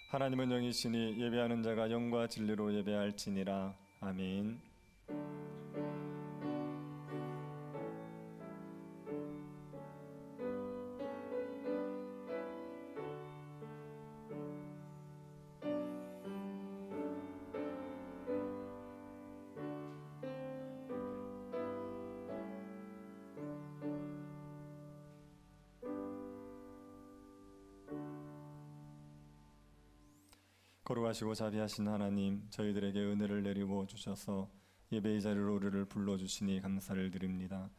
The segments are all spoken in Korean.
하나님은 영이시니 예배하는 자가 영과 진리로 예배할지니라. 아멘. 거룩하시고 자비하신 하나님, 저희들에게 은혜를 내리고 주셔서 예배의 자리로 우리를 불러주시니 감사를 드립니다.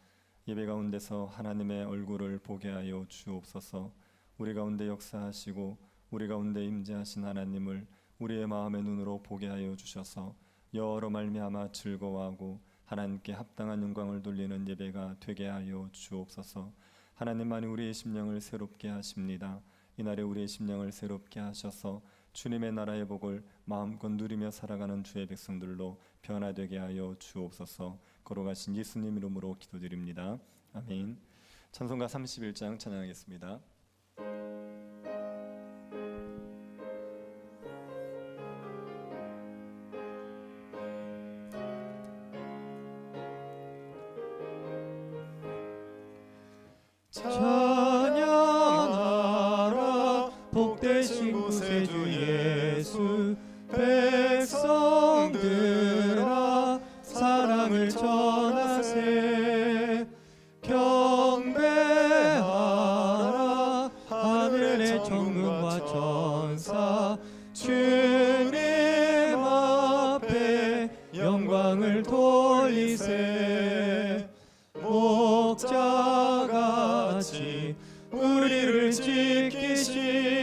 예배 가운데서 하나님의 얼굴을 보게 하여 주옵소서. 우리 가운데 역사하시고 우리 가운데 임재하신 하나님을 우리의 마음의 눈으로 보게 하여 주셔서 여러 말미암아 즐거워하고 하나님께 합당한 영광을 돌리는 예배가 되게 하여 주옵소서. 하나님만이 우리의 심령을 새롭게 하십니다. 이날에 우리의 심령을 새롭게 하셔서 주님의 나라의 복을 마음껏 누리며 살아가는 주의 백성들로 변화되게 하여 주옵소서. 거룩하신 예수님 이름으로 기도드립니다. 아멘. 찬송가 31장 찬양하겠습니다. 찬양하라 복되신 구세주 예수. 백성들아 사랑을 전하세. 경배하라 하늘의 천군과 천사. 주님 앞에 영광을 돌리세. 목자같이 우리를 지키시고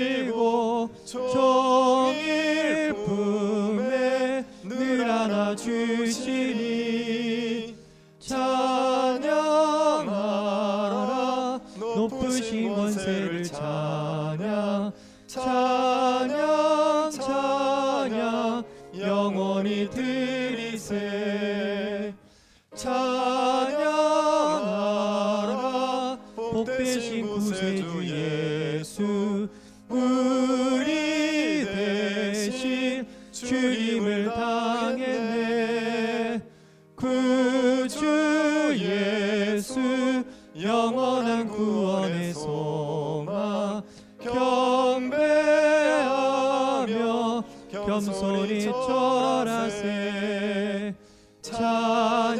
종일 품에 늘 안아주시니. 찬양하라 높으신 권세를 찬양. 찬양 찬양 영원히 드리세. 찬양하라 복되신 구세주 예수. 우리 대신 죽임을 당했네. 구주 예수 영원한 구원의 소망. 경배하며 겸손히 절하세. 찬양하라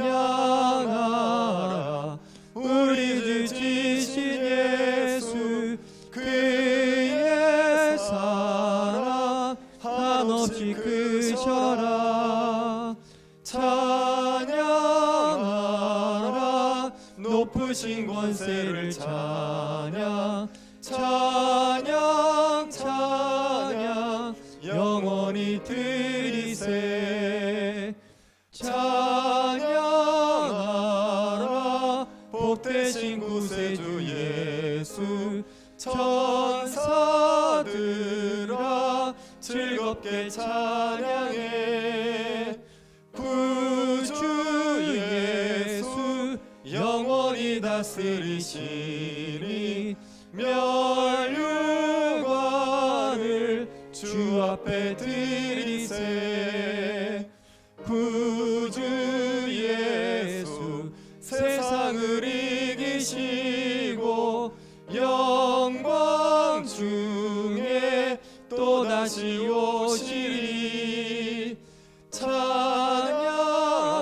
우리 주 지신 예수. 그의 사랑 한없이 크셔라. 찬양하라 높으신 권세를 찬양. 찬양 찬양 영원히 드리세. 찬양하라 복되신 구세주 예수. 천사들아 즐겁게 찬양해. 구주 예수 영원히 다스리시니. 멸류관을 주 앞에 드리세. 구주 예수 세상을 이기시고 영광 중에 또다시 오시리.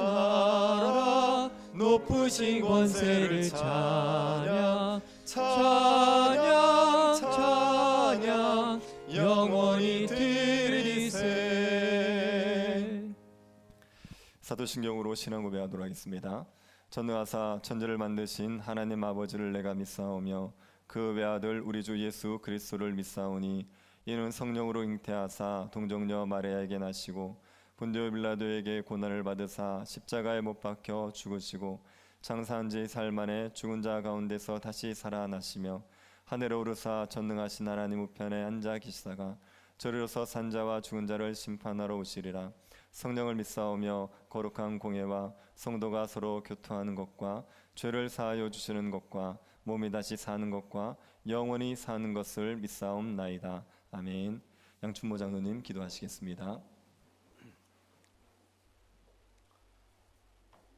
찬양하라 높으신 권세를 찬양. 찬양 찬양 영원히 드리세. 사도신경으로 신앙 고백하도록 하겠습니다. 전능하사 천지를 만드신 하나님 아버지를 내가 믿사오며 그 외아들 우리 주 예수 그리스도를 믿사오니 이는 성령으로 잉태하사 동정녀 마리아에게 나시고 본디오 빌라도에게 고난을 받으사 십자가에 못 박혀 죽으시고 장사한 지 사흘 만에 죽은 자 가운데서 다시 살아나시며 하늘에 오르사 전능하신 하나님 우편에 앉아 계시다가 저리로서 산자와 죽은 자를 심판하러 오시리라. 성령을 믿사오며 거룩한 공예와 성도가 서로 교통하는 것과 죄를 사하여 주시는 것과 몸이 다시 사는 것과 영원히 사는 것을 믿사옵나이다. 아멘. 양춘모 장로님 기도하시겠습니다.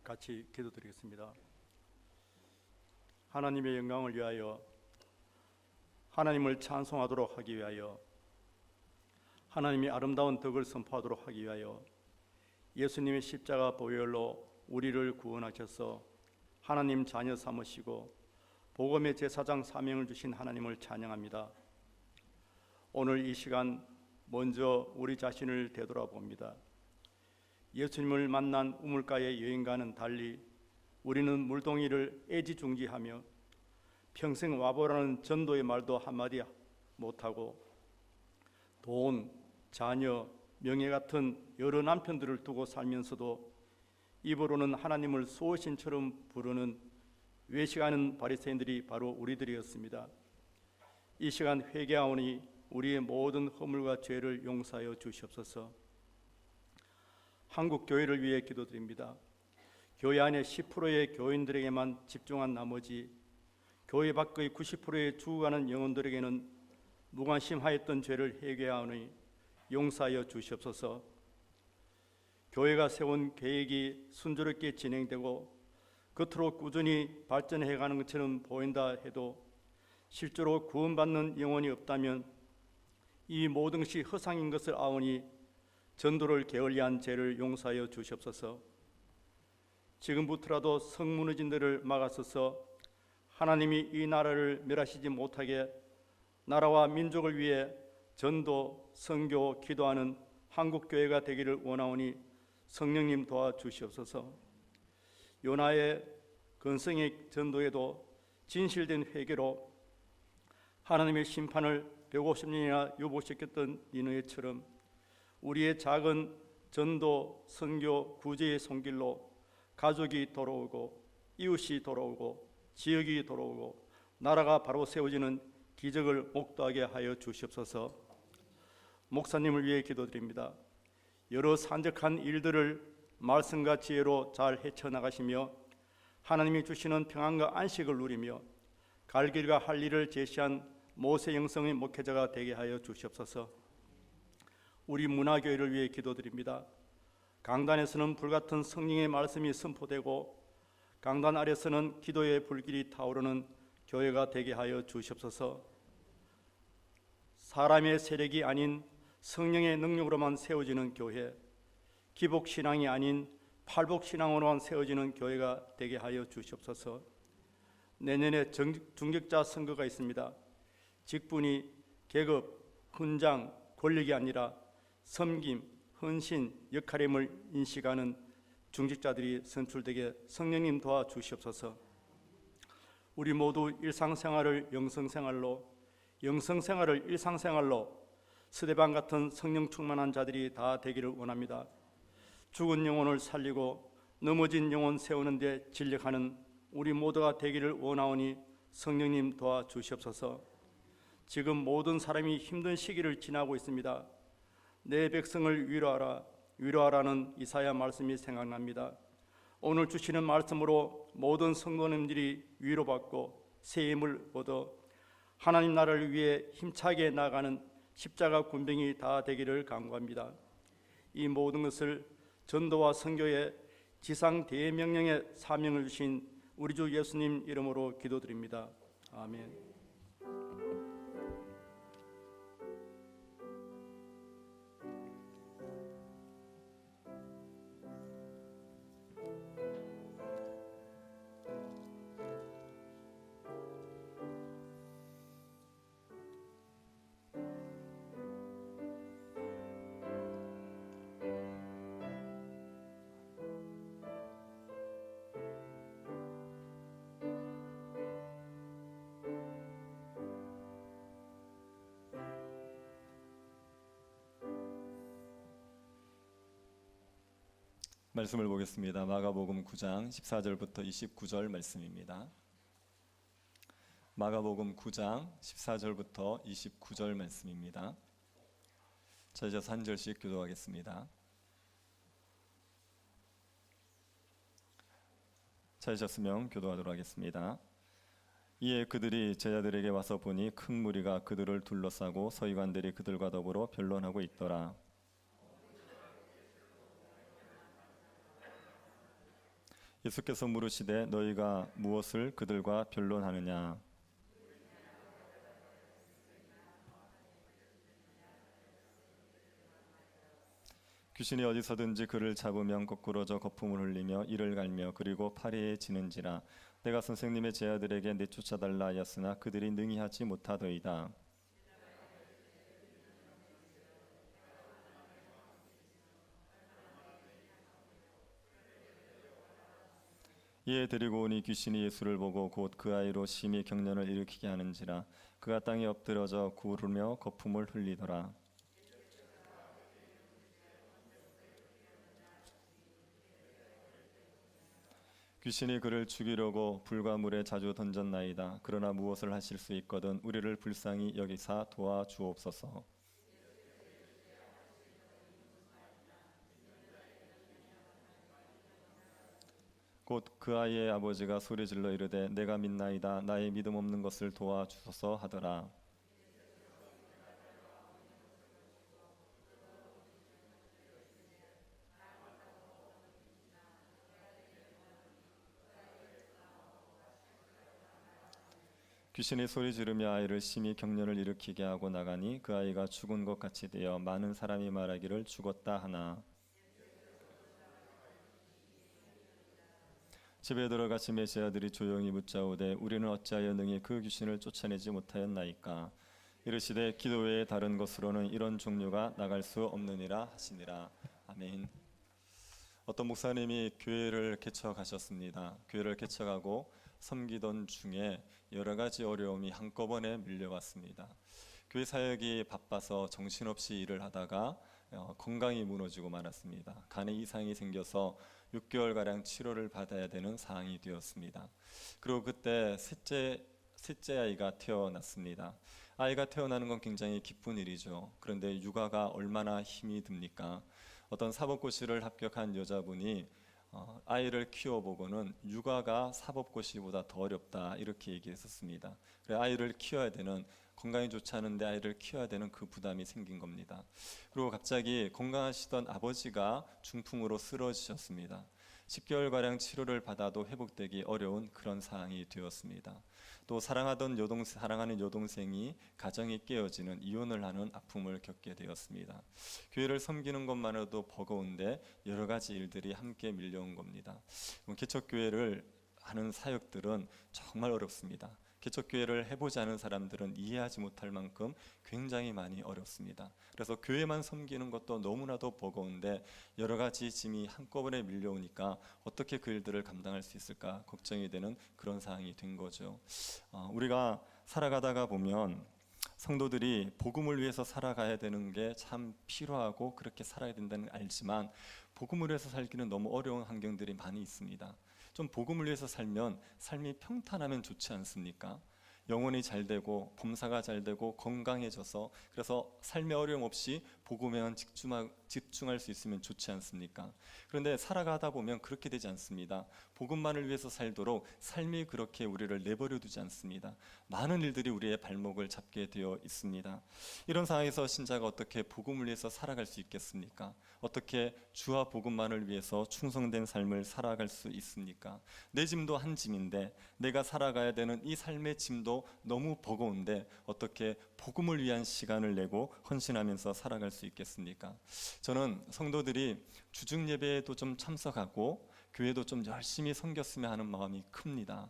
같이 기도드리겠습니다. 하나님의 영광을 위하여, 하나님을 찬송하도록 하기 위하여, 하나님의 아름다운 덕을 선포하도록 하기 위하여 예수님의 십자가 보혈로 우리를 구원하셔서 하나님 자녀 삼으시고 복음의 제사장 사명을 주신 하나님을 찬양합니다. 오늘 이 시간 먼저 우리 자신을 되돌아봅니다. 예수님을 만난 우물가의 여인과는 달리 우리는 물동이를 애지중지하며 평생 와보라는 전도의 말도 한마디 못하고 돈, 자녀, 명예 같은 여러 남편들을 두고 살면서도 입으로는 하나님을 수호신처럼 부르는 외식하는 바리새인들이 바로 우리들이었습니다. 이 시간 회개하오니 우리의 모든 허물과 죄를 용서하여 주시옵소서. 한국 교회를 위해 기도드립니다. 교회 안에 10%의 교인들에게만 집중한 나머지 교회 밖의 90%의 죽어가는 영혼들에게는 무관심하였던 죄를 회개하오니 용서하여 주시옵소서. 교회가 세운 계획이 순조롭게 진행되고 겉으로 꾸준히 발전해가는 것처럼 보인다 해도 실제로 구원받는 영혼이 없다면 이 모든 것이 허상인 것을 아오니 전도를 게을리한 죄를 용서하여 주시옵소서. 지금부터라도 성무너진들을 막아서서 하나님이 이 나라를 멸하시지 못하게 나라와 민족을 위해 전도, 선교, 기도하는 한국교회가 되기를 원하오니 성령님 도와주시옵소서. 요나의 근성의 전도에도 진실된 회개로 하나님의 심판을 150년이나 유보시켰던 니느웨처럼 우리의 작은 전도, 선교, 구제의 손길로 가족이 돌아오고 이웃이 돌아오고 지역이 돌아오고 나라가 바로 세워지는 기적을 목도하게 하여 주시옵소서. 목사님을 위해 기도드립니다. 여러 산적한 일들을 말씀과 지혜로 잘 헤쳐나가시며 하나님이 주시는 평안과 안식을 누리며 갈 길과 할 일을 제시한 모세 영성의 목회자가 되게 하여 주시옵소서. 우리 문화교회를 위해 기도드립니다. 강단에서는 불같은 성령의 말씀이 선포되고 강단 아래서는 기도의 불길이 타오르는 교회가 되게 하여 주시옵소서. 사람의 세력이 아닌 성령의 능력으로만 세워지는 교회, 기복신앙이 아닌 팔복신앙으로만 세워지는 교회가 되게 하여 주시옵소서. 내년에 중직자 선거가 있습니다. 직분이 계급, 훈장, 권력이 아니라 섬김, 헌신, 역할임을 인식하는 중직자들이 선출되게 성령님 도와주시옵소서. 우리 모두 일상생활을 영성생활로, 영성생활을 일상생활로 스데반 같은 성령 충만한 자들이 다 되기를 원합니다. 죽은 영혼을 살리고 넘어진 영혼 세우는 데 진력하는 우리 모두가 되기를 원하오니 성령님 도와주시옵소서. 지금 모든 사람이 힘든 시기를 지나고 있습니다. 내 백성을 위로하라, 위로하라는 이사야 말씀이 생각납니다. 오늘 주시는 말씀으로 모든 성도님들이 위로받고 새 힘을 얻어 하나님 나라를 위해 힘차게 나가는 십자가 군병이 다 되기를 간구합니다. 이 모든 것을 전도와 선교의 지상 대명령의 사명을 주신 우리 주 예수님 이름으로 기도드립니다. 아멘. 말씀을 보겠습니다. 마가복음 9장 14절부터 29절 말씀입니다. 마가복음 9장 14절부터 29절 말씀입니다. 찾으셔서 한 절씩 교도하겠습니다. 찾으셨으면 교도하도록 하겠습니다. 이에 그들이 제자들에게 와서 보니 큰 무리가 그들을 둘러싸고 서기관들이 그들과 더불어 변론하고 있더라. 예수께서 물으시되 너희가 무엇을 그들과 변론하느냐? 귀신이 어디서든지 그를 잡으면 거꾸러져 거품을 흘리며 이를 갈며 그리고 파리에 지는지라. 내가 선생님의 제자들에게 내쫓아달라 하였으나 그들이 능히 하지 못하더이다. 이에 데리고 오니 귀신이 예수를 보고 곧 그 아이로 심히 경련을 일으키게 하는지라. 그가 땅에 엎드러져 구르며 거품을 흘리더라. 귀신이 그를 죽이려고 불과 물에 자주 던졌나이다. 그러나 무엇을 하실 수 있거든 우리를 불쌍히 여기사 도와주옵소서. 곧 그 아이의 아버지가 소리질러 이르되 내가 믿나이다. 나의 믿음 없는 것을 도와주소서 하더라. 귀신이 소리 지르며 아이를 심히 경련을 일으키게 하고 나가니 그 아이가 죽은 것 같이 되어 많은 사람이 말하기를 죽었다 하나. 집에 들어가시 메시아들이 조용히 묻자오되 우리는 어찌하여 능히 그 귀신을 쫓아내지 못하였나이까. 이르시되 기도 외에 다른 것으로는 이런 종류가 나갈 수 없느니라 하시니라. 아멘. 어떤 목사님이 교회를 개척하셨습니다. 교회를 개척하고 섬기던 중에 여러 가지 어려움이 한꺼번에 밀려왔습니다. 교회 사역이 바빠서 정신없이 일을 하다가 건강이 무너지고 말았습니다. 간에 이상이 생겨서 6개월가량 치료를 받아야 되는 상황이 되었습니다. 그리고 그때 셋째 아이가 태어났습니다. 아이가 태어나는 건 굉장히 기쁜 일이죠. 그런데 육아가 얼마나 힘이 듭니까? 어떤 사법고시를 합격한 여자분이 아이를 키워보고는 육아가 사법고시보다 더 어렵다 이렇게 얘기했었습니다. 그래 아이를 키워야 되는 건강이 좋지 않은데 아이를 키워야 되는 그 부담이 생긴 겁니다. 그리고 갑자기 건강하시던 아버지가 중풍으로 쓰러지셨습니다. 10개월가량 치료를 받아도 회복되기 어려운 그런 상황이 되었습니다. 또 사랑하는 여동생이 가정이 깨어지는 이혼을 하는 아픔을 겪게 되었습니다. 교회를 섬기는 것만으로도 버거운데 여러 가지 일들이 함께 밀려온 겁니다. 개척교회를 하는 사역들은 정말 어렵습니다. 개척교회를 해보지 않은 사람들은 이해하지 못할 만큼 굉장히 많이 어렵습니다. 그래서 교회만 섬기는 것도 너무나도 버거운데 여러 가지 짐이 한꺼번에 밀려오니까 어떻게 그 일들을 감당할 수 있을까 걱정이 되는 그런 상황이 된 거죠. 우리가 살아가다가 보면 성도들이 복음을 위해서 살아가야 되는 게 참 필요하고 그렇게 살아야 된다는 걸 알지만 복음을 위해서 살기는 너무 어려운 환경들이 많이 있습니다. 좀 복음을 위해서 살면 삶이 평탄하면 좋지 않습니까? 영혼이 잘 되고 범사가 잘 되고 건강해져서 그래서 삶의 어려움 없이 복음에만 집중할 수 있으면 좋지 않습니까? 그런데 살아가다 보면 그렇게 되지 않습니다. 복음만을 위해서 살도록 삶이 그렇게 우리를 내버려 두지 않습니다. 많은 일들이 우리의 발목을 잡게 되어 있습니다. 이런 상황에서 신자가 어떻게 복음을 위해서 살아갈 수 있겠습니까? 어떻게 주와 복음만을 위해서 충성된 삶을 살아갈 수 있습니까? 내 짐도 한 짐인데 내가 살아가야 되는 이 삶의 짐도 너무 버거운데 어떻게 복음을 위한 시간을 내고 헌신하면서 살아갈 수 있겠습니까? 저는 성도들이 주중 예배에도 좀 참석하고 교회도 좀 열심히 섬겼으면 하는 마음이 큽니다.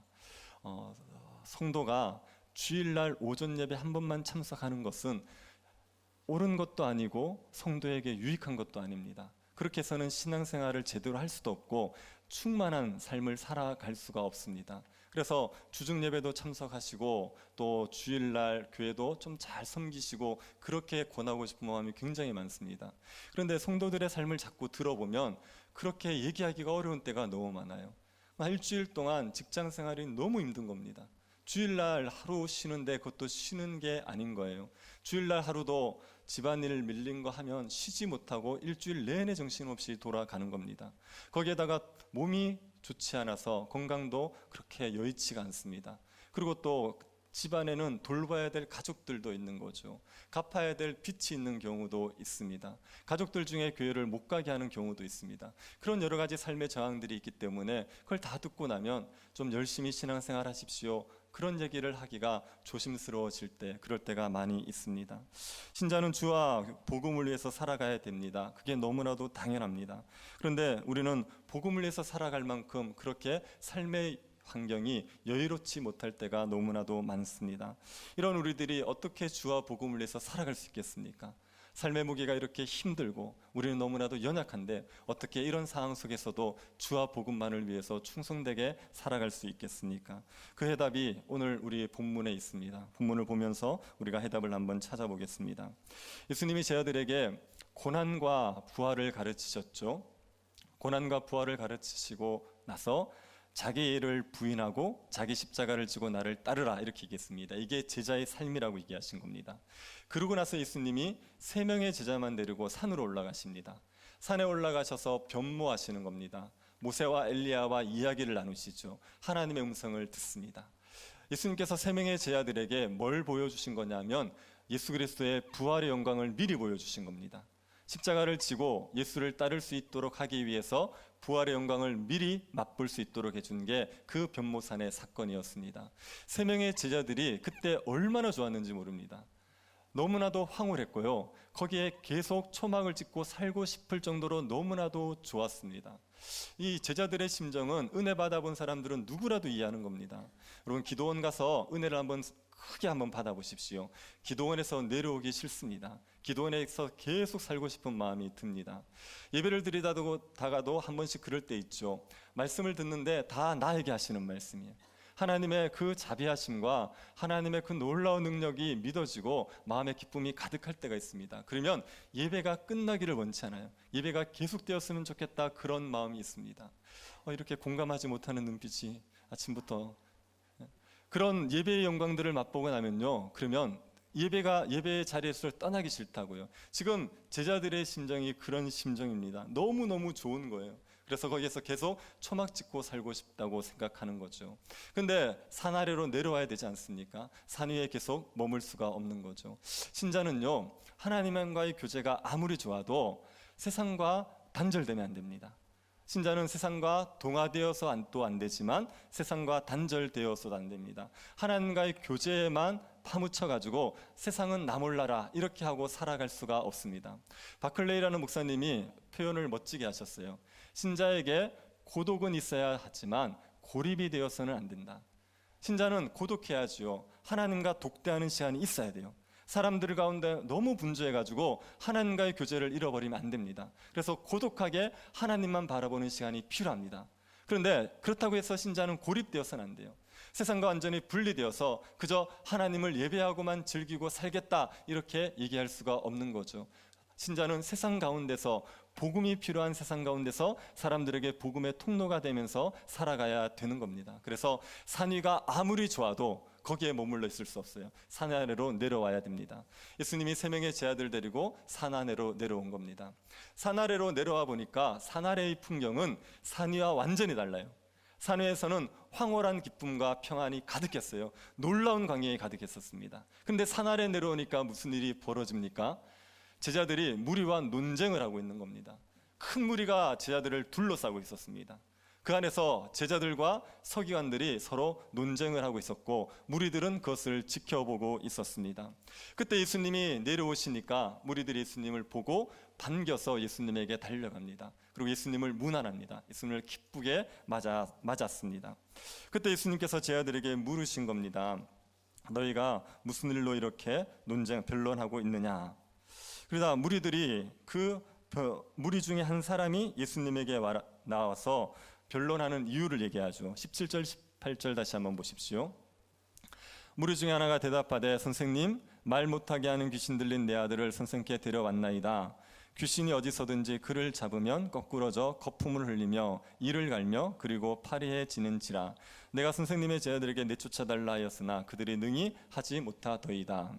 성도가 주일날 오전 예배 한 번만 참석하는 것은 옳은 것도 아니고 성도에게 유익한 것도 아닙니다. 그렇게 해서는 신앙생활을 제대로 할 수도 없고 충만한 삶을 살아갈 수가 없습니다. 그래서 주중 예배도 참석하시고 또 주일날 교회도 좀 잘 섬기시고 그렇게 권하고 싶은 마음이 굉장히 많습니다. 그런데 성도들의 삶을 자꾸 들어보면 그렇게 얘기하기가 어려운 때가 너무 많아요. 일주일 동안 직장 생활이 너무 힘든 겁니다. 주일날 하루 쉬는데 그것도 쉬는 게 아닌 거예요. 주일날 하루도 집안일 밀린 거 하면 쉬지 못하고 일주일 내내 정신없이 돌아가는 겁니다. 거기에다가 몸이 좋지 않아서 건강도 그렇게 여의치가 않습니다. 그리고 또 집안에는 돌봐야 될 가족들도 있는 거죠. 갚아야 될 빚이 있는 경우도 있습니다. 가족들 중에 교회를 못 가게 하는 경우도 있습니다. 그런 여러 가지 삶의 저항들이 있기 때문에 그걸 다 듣고 나면 좀 열심히 신앙생활 하십시오, 그런 얘기를 하기가 조심스러워질 때, 그럴 때가 많이 있습니다. 신자는 주와 복음을 위해서 살아가야 됩니다. 그게 너무나도 당연합니다. 그런데 우리는 복음을 위해서 살아갈 만큼 그렇게 삶의 환경이 여유롭지 못할 때가 너무나도 많습니다. 이런 우리들이 어떻게 주와 복음을 위해서 살아갈 수 있겠습니까? 삶의 무게가 이렇게 힘들고 우리는 너무나도 연약한데 어떻게 이런 상황 속에서도 주와 복음만을 위해서 충성되게 살아갈 수 있겠습니까? 그 해답이 오늘 우리 본문에 있습니다. 본문을 보면서 우리가 해답을 한번 찾아보겠습니다. 예수님이 제 아들에게 고난과 부활을 가르치셨죠. 고난과 부활을 가르치시고 나서 자기 일을 부인하고 자기 십자가를 지고 나를 따르라, 이렇게 얘기했습니다. 이게 제자의 삶이라고 얘기하신 겁니다. 그러고 나서 예수님이 3명의 제자만 데리고 산으로 올라가십니다. 산에 올라가셔서 변모하시는 겁니다. 모세와 엘리야와 이야기를 나누시죠. 하나님의 음성을 듣습니다. 예수님께서 3명의 제자들에게 뭘 보여주신 거냐면 예수 그리스도의 부활의 영광을 미리 보여주신 겁니다. 십자가를 지고 예수를 따를 수 있도록 하기 위해서 부활의 영광을 미리 맛볼 수 있도록 해준 게 그 변모산의 사건이었습니다. 3명의 제자들이 그때 얼마나 좋았는지 모릅니다. 너무나도 황홀했고요, 거기에 계속 초막을 찍고 살고 싶을 정도로 너무나도 좋았습니다. 이 제자들의 심정은 은혜 받아본 사람들은 누구라도 이해하는 겁니다. 여러분, 기도원 가서 은혜를 크게 한번 받아보십시오. 기도원에서 내려오기 싫습니다. 기도원에서 계속 살고 싶은 마음이 듭니다. 예배를 드리다가도 한 번씩 그럴 때 있죠. 말씀을 듣는데 다 나에게 하시는 말씀이에요. 하나님의 그 자비하심과 하나님의 그 놀라운 능력이 믿어지고 마음의 기쁨이 가득할 때가 있습니다. 그러면 예배가 끝나기를 원치 않아요. 예배가 계속되었으면 좋겠다, 그런 마음이 있습니다. 이렇게 공감하지 못하는 눈빛이 아침부터, 그런 예배의 영광들을 맛보고 나면요, 그러면 예배의 자리에서 떠나기 싫다고요. 지금 제자들의 심정이 그런 심정입니다. 너무너무 좋은 거예요. 그래서 거기에서 계속 초막 찍고 살고 싶다고 생각하는 거죠. 근데 산 아래로 내려와야 되지 않습니까? 산 위에 계속 머물 수가 없는 거죠. 신자는요, 하나님과의 교제가 아무리 좋아도 세상과 단절되면 안 됩니다. 신자는 세상과 동화되어서 또 안 되지만 세상과 단절되어서도 안 됩니다. 하나님과의 교제에만 파묻혀가지고 세상은 나 몰라라 이렇게 하고 살아갈 수가 없습니다. 바클레이라는 목사님이 표현을 멋지게 하셨어요. 신자에게 고독은 있어야 하지만 고립이 되어서는 안 된다. 신자는 고독해야지요. 하나님과 독대하는 시간이 있어야 돼요. 사람들 가운데 너무 분주해가지고 하나님과의 교제를 잃어버리면 안 됩니다. 그래서 고독하게 하나님만 바라보는 시간이 필요합니다. 그런데 그렇다고 해서 신자는 고립되어서는 안 돼요. 세상과 완전히 분리되어서 그저 하나님을 예배하고만 즐기고 살겠다 이렇게 얘기할 수가 없는 거죠. 신자는 세상 가운데서, 복음이 필요한 세상 가운데서 사람들에게 복음의 통로가 되면서 살아가야 되는 겁니다. 그래서 산 위가 아무리 좋아도 거기에 머물러 있을 수 없어요. 산 아래로 내려와야 됩니다. 예수님이 3명의 제자들 데리고 산 아래로 내려온 겁니다. 산 아래로 내려와 보니까 산 아래의 풍경은 산 위와 완전히 달라요. 산 위에서는 황홀한 기쁨과 평안이 가득했어요. 놀라운 광경이 가득했었습니다. 근데 산 아래 내려오니까 무슨 일이 벌어집니까? 제자들이 무리와 논쟁을 하고 있는 겁니다. 큰 무리가 제자들을 둘러싸고 있었습니다. 그 안에서 제자들과 서기관들이 서로 논쟁을 하고 있었고 무리들은 그것을 지켜보고 있었습니다. 그때 예수님이 내려오시니까 무리들이 예수님을 보고 반겨서 예수님에게 달려갑니다. 그리고 예수님을 문안합니다. 예수님을 기쁘게 맞았습니다. 그때 예수님께서 제자들에게 물으신 겁니다. 너희가 무슨 일로 이렇게 변론하고 있느냐? 그러다 무리들이 무리 중에 한 사람이 예수님에게 나와서 변론하는 이유를 얘기하죠. 17절 18절 다시 한번 보십시오. 무리 중에 하나가 대답하되 선생님, 말 못하게 하는 귀신 들린 내 아들을 선생께 데려왔나이다. 귀신이 어디서든지 그를 잡으면 거꾸러져 거품을 흘리며 이를 갈며 그리고 파리해 지는지라. 내가 선생님의 제자들에게 내쫓아달라 하였으나 그들이 능히 하지 못하더이다.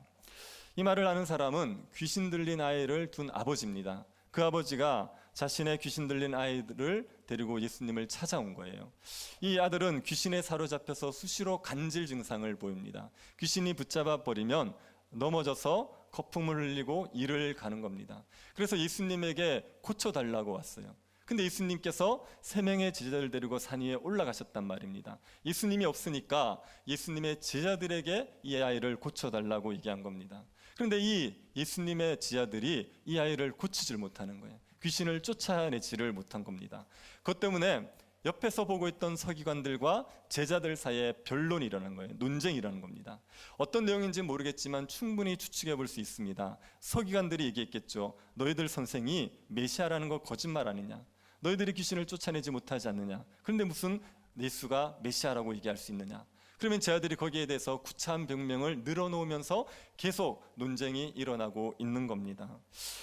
이 말을 하는 사람은 귀신 들린 아이를 둔 아버지입니다. 그 아버지가 자신의 귀신 들린 아이들을 데리고 예수님을 찾아온 거예요. 이 아들은 귀신에 사로잡혀서 수시로 간질 증상을 보입니다. 귀신이 붙잡아 버리면 넘어져서 거품을 흘리고 이를 가는 겁니다. 그래서 예수님에게 고쳐달라고 왔어요. 근데 예수님께서 3명의 제자들 데리고 산 위에 올라가셨단 말입니다. 예수님이 없으니까 예수님의 제자들에게 이 아이를 고쳐달라고 얘기한 겁니다. 그런데 이 예수님의 제자들이 이 아이를 고치질 못하는 거예요. 귀신을 쫓아내지를 못한 겁니다. 그것 때문에 옆에서 보고 있던 서기관들과 제자들 사이에 변론이 일어난 거예요. 논쟁이 일어난 겁니다. 어떤 내용인지 모르겠지만 충분히 추측해 볼 수 있습니다. 서기관들이 얘기했겠죠. 너희들 선생이 메시아라는 거 거짓말 아니냐? 너희들이 귀신을 쫓아내지 못하지 않느냐? 그런데 무슨 예수가 메시아라고 얘기할 수 있느냐? 그러면 제자들이 거기에 대해서 구차한 변명을 늘어놓으면서 계속 논쟁이 일어나고 있는 겁니다.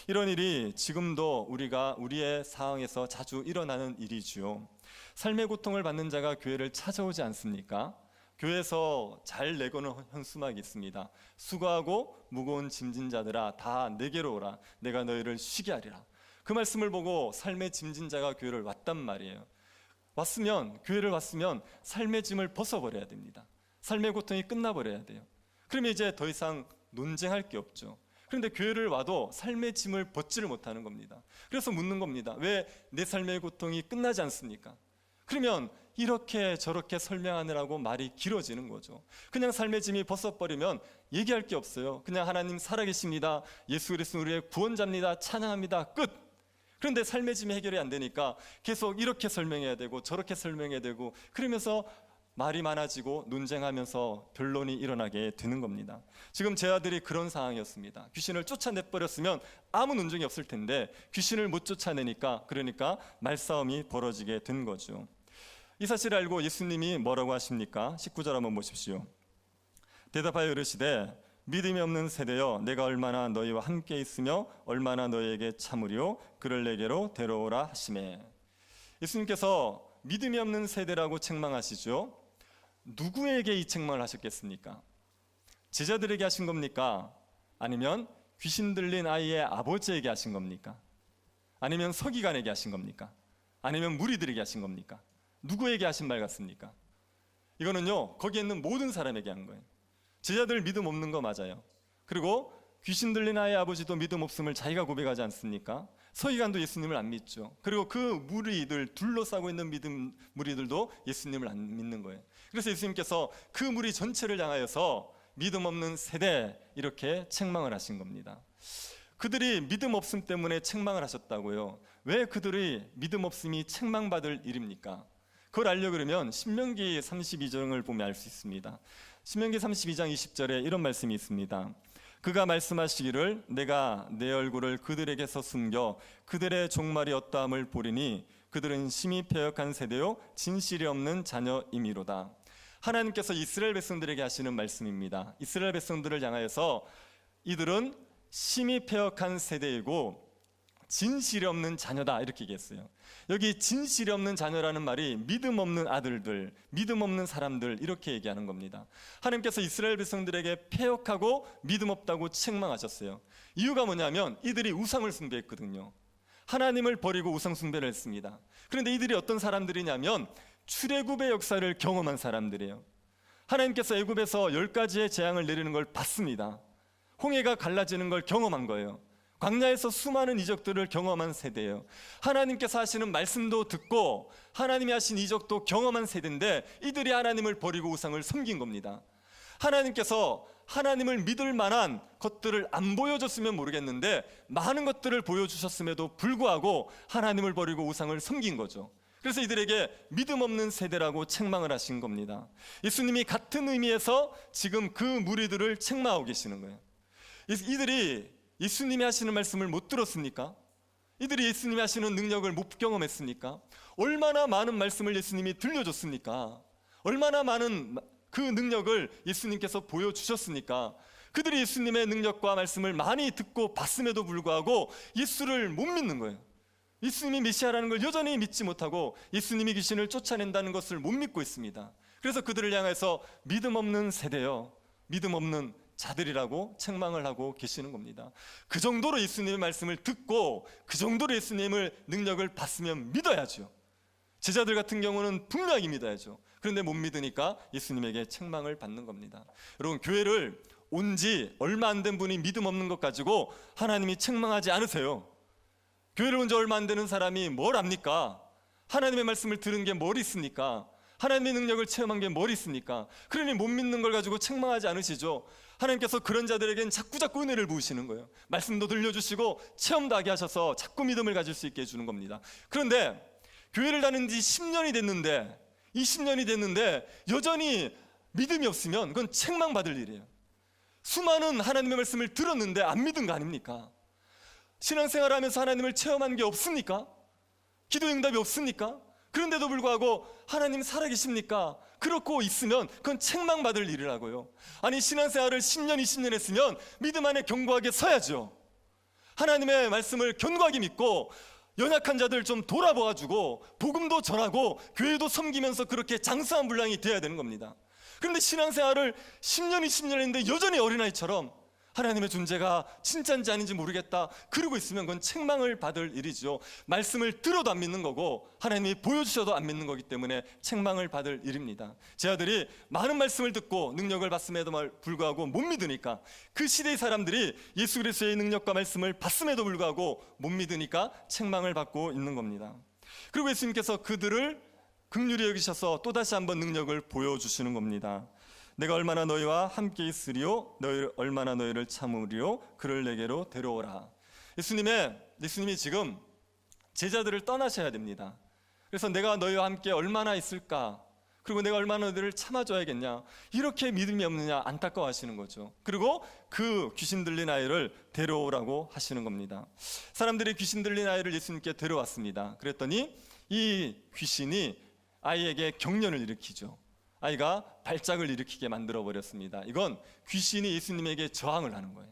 이런 일이 지금도 우리의 상황에서 자주 일어나는 일이지요. 삶의 고통을 받는 자가 교회를 찾아오지 않습니까? 교회에서 잘 내거는 현수막이 있습니다. 수고하고 무거운 짐진 자들아 다 내게로 오라. 내가 너희를 쉬게 하리라. 그 말씀을 보고 삶의 짐진 자가 교회를 왔단 말이에요. 교회를 왔으면 삶의 짐을 벗어버려야 됩니다. 삶의 고통이 끝나버려야 돼요. 그러면 이제 더 이상 논쟁할 게 없죠. 그런데 교회를 와도 삶의 짐을 벗지를 못하는 겁니다. 그래서 묻는 겁니다. 왜 내 삶의 고통이 끝나지 않습니까? 그러면 이렇게 저렇게 설명하느라고 말이 길어지는 거죠. 그냥 삶의 짐이 벗어버리면 얘기할 게 없어요. 그냥 하나님 살아계십니다. 예수 그리스도는 우리의 구원자입니다. 찬양합니다. 끝! 그런데 삶의 짐이 해결이 안 되니까 계속 이렇게 설명해야 되고 저렇게 설명해야 되고 그러면서 말이 많아지고 논쟁하면서 변론이 일어나게 되는 겁니다. 지금 제 아들이 그런 상황이었습니다. 귀신을 쫓아내버렸으면 아무 논쟁이 없을 텐데 귀신을 못 쫓아내니까 그러니까 말싸움이 벌어지게 된 거죠. 이 사실을 알고 예수님이 뭐라고 하십니까? 19절 한번 보십시오. 대답하여 이르시되 믿음이 없는 세대여 내가 얼마나 너희와 함께 있으며 얼마나 너희에게 참으리요 그를 내게로 데려오라 하시매. 예수님께서 믿음이 없는 세대라고 책망하시죠. 누구에게 이 책망을 하셨겠습니까? 제자들에게 하신 겁니까? 아니면 귀신 들린 아이의 아버지에게 하신 겁니까? 아니면 서기관에게 하신 겁니까? 아니면 무리들에게 하신 겁니까? 누구에게 하신 말 같습니까? 이거는요 거기에 있는 모든 사람에게 한 거예요. 제자들 믿음 없는 거 맞아요. 그리고 귀신 들린 아이의 아버지도 믿음 없음을 자기가 고백하지 않습니까? 서기관도 예수님을 안 믿죠. 그리고 그 무리들 둘러싸고 있는 무리들도 예수님을 안 믿는 거예요. 그래서 예수님께서 그 무리 전체를 향하여서 믿음 없는 세대 이렇게 책망을 하신 겁니다. 그들이 믿음 없음 때문에 책망을 하셨다고요. 왜 그들이 믿음 없음이 책망받을 일입니까? 그걸 알려 그러면 신명기 32장을 보면 알 수 있습니다. 신명기 32장 20절에 이런 말씀이 있습니다. 그가 말씀하시기를 내가 내 얼굴을 그들에게서 숨겨 그들의 종말이 어떠함을 보리니 그들은 심히 패역한 세대요 진실이 없는 자녀임이로다. 하나님께서 이스라엘 백성들에게 하시는 말씀입니다. 이스라엘 백성들을 향하여서 이들은 심히 패역한 세대이고 진실이 없는 자녀다 이렇게 얘기했어요. 여기 진실이 없는 자녀라는 말이 믿음 없는 아들들, 믿음 없는 사람들 이렇게 얘기하는 겁니다. 하나님께서 이스라엘 백성들에게 패역하고 믿음 없다고 책망하셨어요. 이유가 뭐냐면 이들이 우상을 숭배했거든요. 하나님을 버리고 우상 숭배를 했습니다. 그런데 이들이 어떤 사람들이냐면 출애굽의 역사를 경험한 사람들이에요. 하나님께서 애굽에서 10가지의 재앙을 내리는 걸 봤습니다. 홍해가 갈라지는 걸 경험한 거예요. 광야에서 수많은 이적들을 경험한 세대예요. 하나님께서 하시는 말씀도 듣고 하나님이 하신 이적도 경험한 세대인데 이들이 하나님을 버리고 우상을 섬긴 겁니다. 하나님께서 하나님을 믿을 만한 것들을 안 보여줬으면 모르겠는데 많은 것들을 보여주셨음에도 불구하고 하나님을 버리고 우상을 섬긴 거죠. 그래서 이들에게 믿음 없는 세대라고 책망을 하신 겁니다. 예수님이 같은 의미에서 지금 그 무리들을 책망하고 계시는 거예요. 이들이 예수님이 하시는 말씀을 못 들었습니까? 이들이 예수님이 하시는 능력을 못 경험했습니까? 얼마나 많은 말씀을 예수님이 들려줬습니까? 얼마나 많은 그 능력을 예수님께서 보여주셨습니까? 그들이 예수님의 능력과 말씀을 많이 듣고 봤음에도 불구하고 예수를 못 믿는 거예요. 예수님이 메시아라는 걸 여전히 믿지 못하고 예수님이 귀신을 쫓아낸다는 것을 못 믿고 있습니다. 그래서 그들을 향해서 믿음 없는 세대요, 믿음 없는 자들이라고 책망을 하고 계시는 겁니다. 그 정도로 예수님의 말씀을 듣고 그 정도로 예수님을 능력을 받으면 믿어야죠. 제자들 같은 경우는 분명히 믿어야죠. 그런데 못 믿으니까 예수님에게 책망을 받는 겁니다. 여러분, 교회를 온 지 얼마 안 된 분이 믿음 없는 것 가지고 하나님이 책망하지 않으세요. 교회를 온 지 얼마 안 되는 사람이 뭘 압니까? 하나님의 말씀을 들은 게 뭘 있습니까? 하나님의 능력을 체험한 게 뭘 있습니까? 그러니 못 믿는 걸 가지고 책망하지 않으시죠. 하나님께서 그런 자들에겐 자꾸자꾸 은혜를 부으시는 거예요. 말씀도 들려주시고 체험도 하게 하셔서 자꾸 믿음을 가질 수 있게 해주는 겁니다. 그런데 교회를 다닌 지 10년이 됐는데 20년이 됐는데 여전히 믿음이 없으면 그건 책망받을 일이에요. 수많은 하나님의 말씀을 들었는데 안 믿은 거 아닙니까? 신앙생활 하면서 하나님을 체험한 게 없습니까? 기도 응답이 없습니까? 그런데도 불구하고 하나님 살아계십니까? 그렇고 있으면 그건 책망받을 일이라고요. 아니, 신앙생활을 10년 20년 했으면 믿음 안에 견고하게 서야죠. 하나님의 말씀을 견고하게 믿고 연약한 자들 좀 돌아보아주고 복음도 전하고 교회도 섬기면서 그렇게 장수한 분량이 되어야 되는 겁니다. 그런데 신앙생활을 10년 20년 했는데 여전히 어린아이처럼 하나님의 존재가 진짜인지 아닌지 모르겠다 그러고 있으면 그건 책망을 받을 일이죠. 말씀을 들어도 안 믿는 거고 하나님이 보여주셔도 안 믿는 거기 때문에 책망을 받을 일입니다. 제 아들이 많은 말씀을 듣고 능력을 받음에도 불구하고 못 믿으니까, 그 시대의 사람들이 예수 그리스도의 능력과 말씀을 받음에도 불구하고 못 믿으니까 책망을 받고 있는 겁니다. 그리고 예수님께서 그들을 긍휼히 여기셔서 또다시 한번 능력을 보여주시는 겁니다. 내가 얼마나 너희와 함께 있으리요, 얼마나 너희를 참으리요, 그를 내게로 데려오라. 예수님이 지금 제자들을 떠나셔야 됩니다. 그래서 내가 너희와 함께 얼마나 있을까, 그리고 내가 얼마나 너희를 참아줘야겠냐, 이렇게 믿음이 없느냐 안타까워하시는 거죠. 그리고 그 귀신 들린 아이를 데려오라고 하시는 겁니다. 사람들이 귀신 들린 아이를 예수님께 데려왔습니다. 그랬더니 이 귀신이 아이에게 경련을 일으키죠. 아이가 발작을 일으키게 만들어 버렸습니다. 이건 귀신이 예수님에게 저항을 하는 거예요.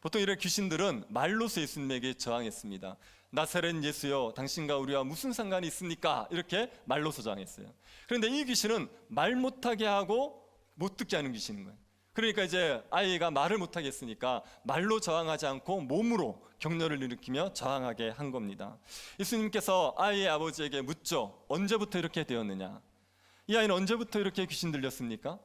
보통 이런 귀신들은 말로서 예수님에게 저항했습니다. 나사렛 예수여, 당신과 우리와 무슨 상관이 있습니까? 이렇게 말로서 저항했어요. 그런데 이 귀신은 말 못하게 하고 못 듣게 하는 귀신인 거예요. 그러니까 이제 아이가 말을 못하게 했으니까 말로 저항하지 않고 몸으로 격려를 일으키며 저항하게 한 겁니다. 예수님께서 아이의 아버지에게 묻죠. 언제부터 이렇게 되었느냐? 이 아이는 언제부터 이렇게 귀신 들렸습니까?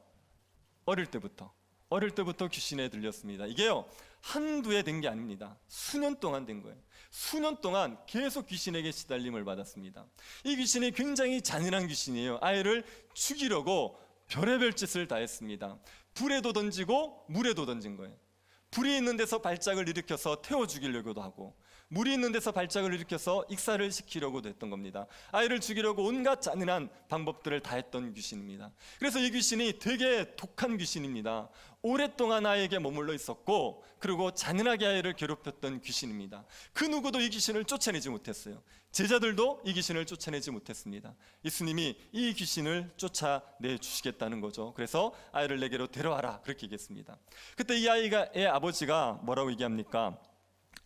어릴 때부터 귀신에 들렸습니다. 이게요, 한두 해 된 게 아닙니다. 수년 동안 된 거예요. 수년 동안 계속 귀신에게 시달림을 받았습니다. 이 귀신이 굉장히 잔인한 귀신이에요. 아이를 죽이려고 별의별 짓을 다 했습니다. 불에도 던지고 물에도 던진 거예요. 불이 있는 데서 발작을 일으켜서 태워 죽이려고도 하고, 물이 있는 데서 발작을 일으켜서 익사를 시키려고도 했던 겁니다. 아이를 죽이려고 온갖 잔인한 방법들을 다 했던 귀신입니다. 그래서 이 귀신이 되게 독한 귀신입니다. 오랫동안 아이에게 머물러 있었고, 그리고 잔인하게 아이를 괴롭혔던 귀신입니다. 그 누구도 이 귀신을 쫓아내지 못했어요. 제자들도 이 귀신을 쫓아내지 못했습니다. 예수님이 이 귀신을 쫓아내 주시겠다는 거죠. 그래서 아이를 내게로 데려와라, 그렇게 얘기했습니다. 그때 이 아이의 아버지가 뭐라고 얘기합니까?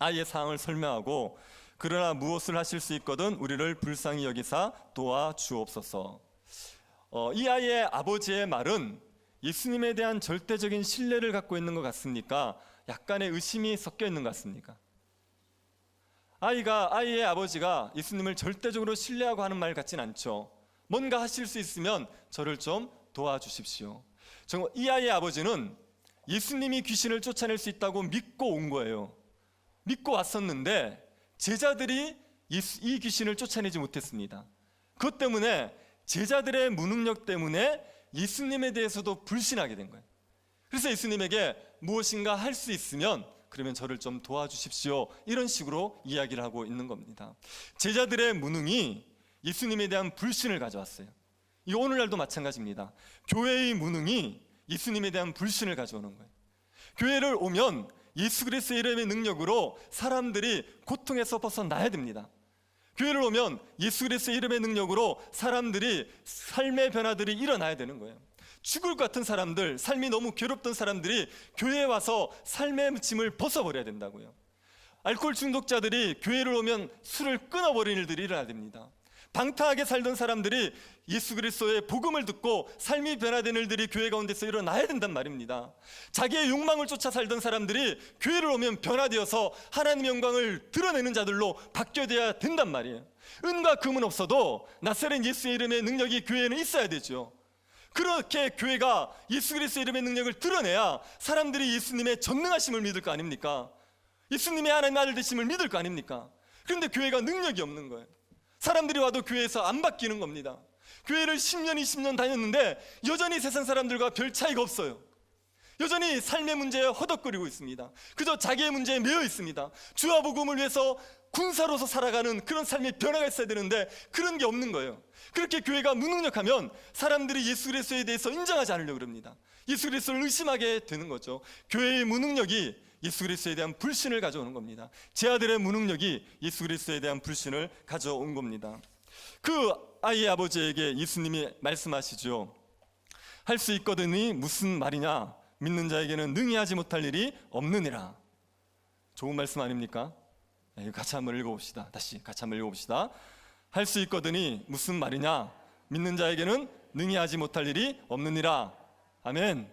아이의 상황을 설명하고, 그러나 무엇을 하실 수 있거든 우리를 불쌍히 여기사 도와주옵소서. 이 아이의 아버지의 말은 예수님에 대한 절대적인 신뢰를 갖고 있는 것 같습니까? 약간의 의심이 섞여 있는 것 같습니까? 아이의 아버지가 예수님을 절대적으로 신뢰하고 하는 말 같진 않죠. 뭔가 하실 수 있으면 저를 좀 도와주십시오. 이 아이의 아버지는 예수님이 귀신을 쫓아낼 수 있다고 믿고 온 거예요. 믿고 왔었는데 제자들이 이 귀신을 쫓아내지 못했습니다. 그것 때문에, 제자들의 무능력 때문에 예수님에 대해서도 불신하게 된 거예요. 그래서 예수님에게 무엇인가 할 수 있으면 그러면 저를 좀 도와주십시오, 이런 식으로 이야기를 하고 있는 겁니다. 제자들의 무능이 예수님에 대한 불신을 가져왔어요. 이 오늘날도 마찬가지입니다. 교회의 무능이 예수님에 대한 불신을 가져오는 거예요. 교회를 오면 예수 그리스도의 이름의 능력으로 사람들이 고통에서 벗어나야 됩니다. 교회를 오면 예수 그리스도의 이름의 능력으로 사람들이 삶의 변화들이 일어나야 되는 거예요. 죽을 것 같은 사람들, 삶이 너무 괴롭던 사람들이 교회에 와서 삶의 짐을 벗어버려야 된다고요. 알코올 중독자들이 교회를 오면 술을 끊어버리는 일들이 일어나야 됩니다. 방탕하게 살던 사람들이 예수 그리스도의 복음을 듣고 삶이 변화되는 일들이 교회 가운데서 일어나야 된단 말입니다. 자기의 욕망을 쫓아 살던 사람들이 교회를 오면 변화되어서 하나님의 영광을 드러내는 자들로 바뀌어야 된단 말이에요. 은과 금은 없어도 나사렛 예수의 이름의 능력이 교회에는 있어야 되죠. 그렇게 교회가 예수 그리스도의 이름의 능력을 드러내야 사람들이 예수님의 전능하심을 믿을 거 아닙니까? 예수님의 하나님의 아들 되심을 믿을 거 아닙니까? 그런데 교회가 능력이 없는 거예요. 사람들이 와도 교회에서 안 바뀌는 겁니다. 교회를 10년, 20년 다녔는데 여전히 세상 사람들과 별 차이가 없어요. 여전히 삶의 문제에 허덕거리고 있습니다. 그저 자기의 문제에 매여 있습니다. 주와 복음을 위해서 군사로서 살아가는 그런 삶의 변화가 있어야 되는데 그런 게 없는 거예요. 그렇게 교회가 무능력하면 사람들이 예수 그리스도에 대해서 인정하지 않으려고 그럽니다. 예수 그리스도를 의심하게 되는 거죠. 교회의 무능력이 예수 그리스도에 대한 불신을 가져오는 겁니다. 제 아들의 무능력이 예수 그리스도에 대한 불신을 가져온 겁니다. 그 아이의 아버지에게 예수님이 말씀하시죠. 할 수 있거든이 무슨 말이냐? 믿는 자에게는 능히 하지 못할 일이 없느니라. 좋은 말씀 아닙니까? 같이 한번 읽어봅시다. 다시 같이 한번 읽어봅시다. 할 수 있거든이 무슨 말이냐? 믿는 자에게는 능히 하지 못할 일이 없느니라. 아멘.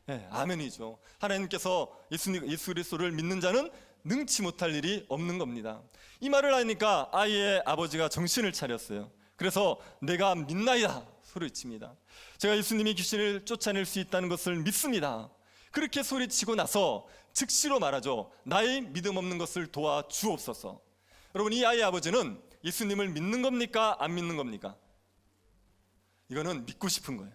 네, 아멘이죠. 하나님께서 예수 그리스도를 믿는 자는 능치 못할 일이 없는 겁니다. 이 말을 하니까 아이의 아버지가 정신을 차렸어요. 그래서 내가 믿나이다 소리칩니다. 제가 예수님이 귀신을 쫓아낼 수 있다는 것을 믿습니다. 그렇게 소리치고 나서 즉시로 말하죠. 나의 믿음 없는 것을 도와주옵소서. 여러분, 이 아이의 아버지는 예수님을 믿는 겁니까? 안 믿는 겁니까? 이거는 믿고 싶은 거예요.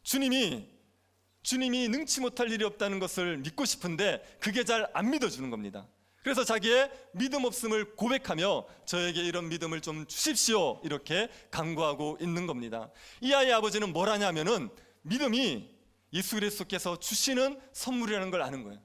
주님이 능치 못할 일이 없다는 것을 믿고 싶은데 그게 잘 안 믿어주는 겁니다. 그래서 자기의 믿음 없음을 고백하며 저에게 이런 믿음을 좀 주십시오 이렇게 간구하고 있는 겁니다. 이 아이의 아버지는 뭘 하냐면은 믿음이 예수 그리스도께서 주시는 선물이라는 걸 아는 거예요.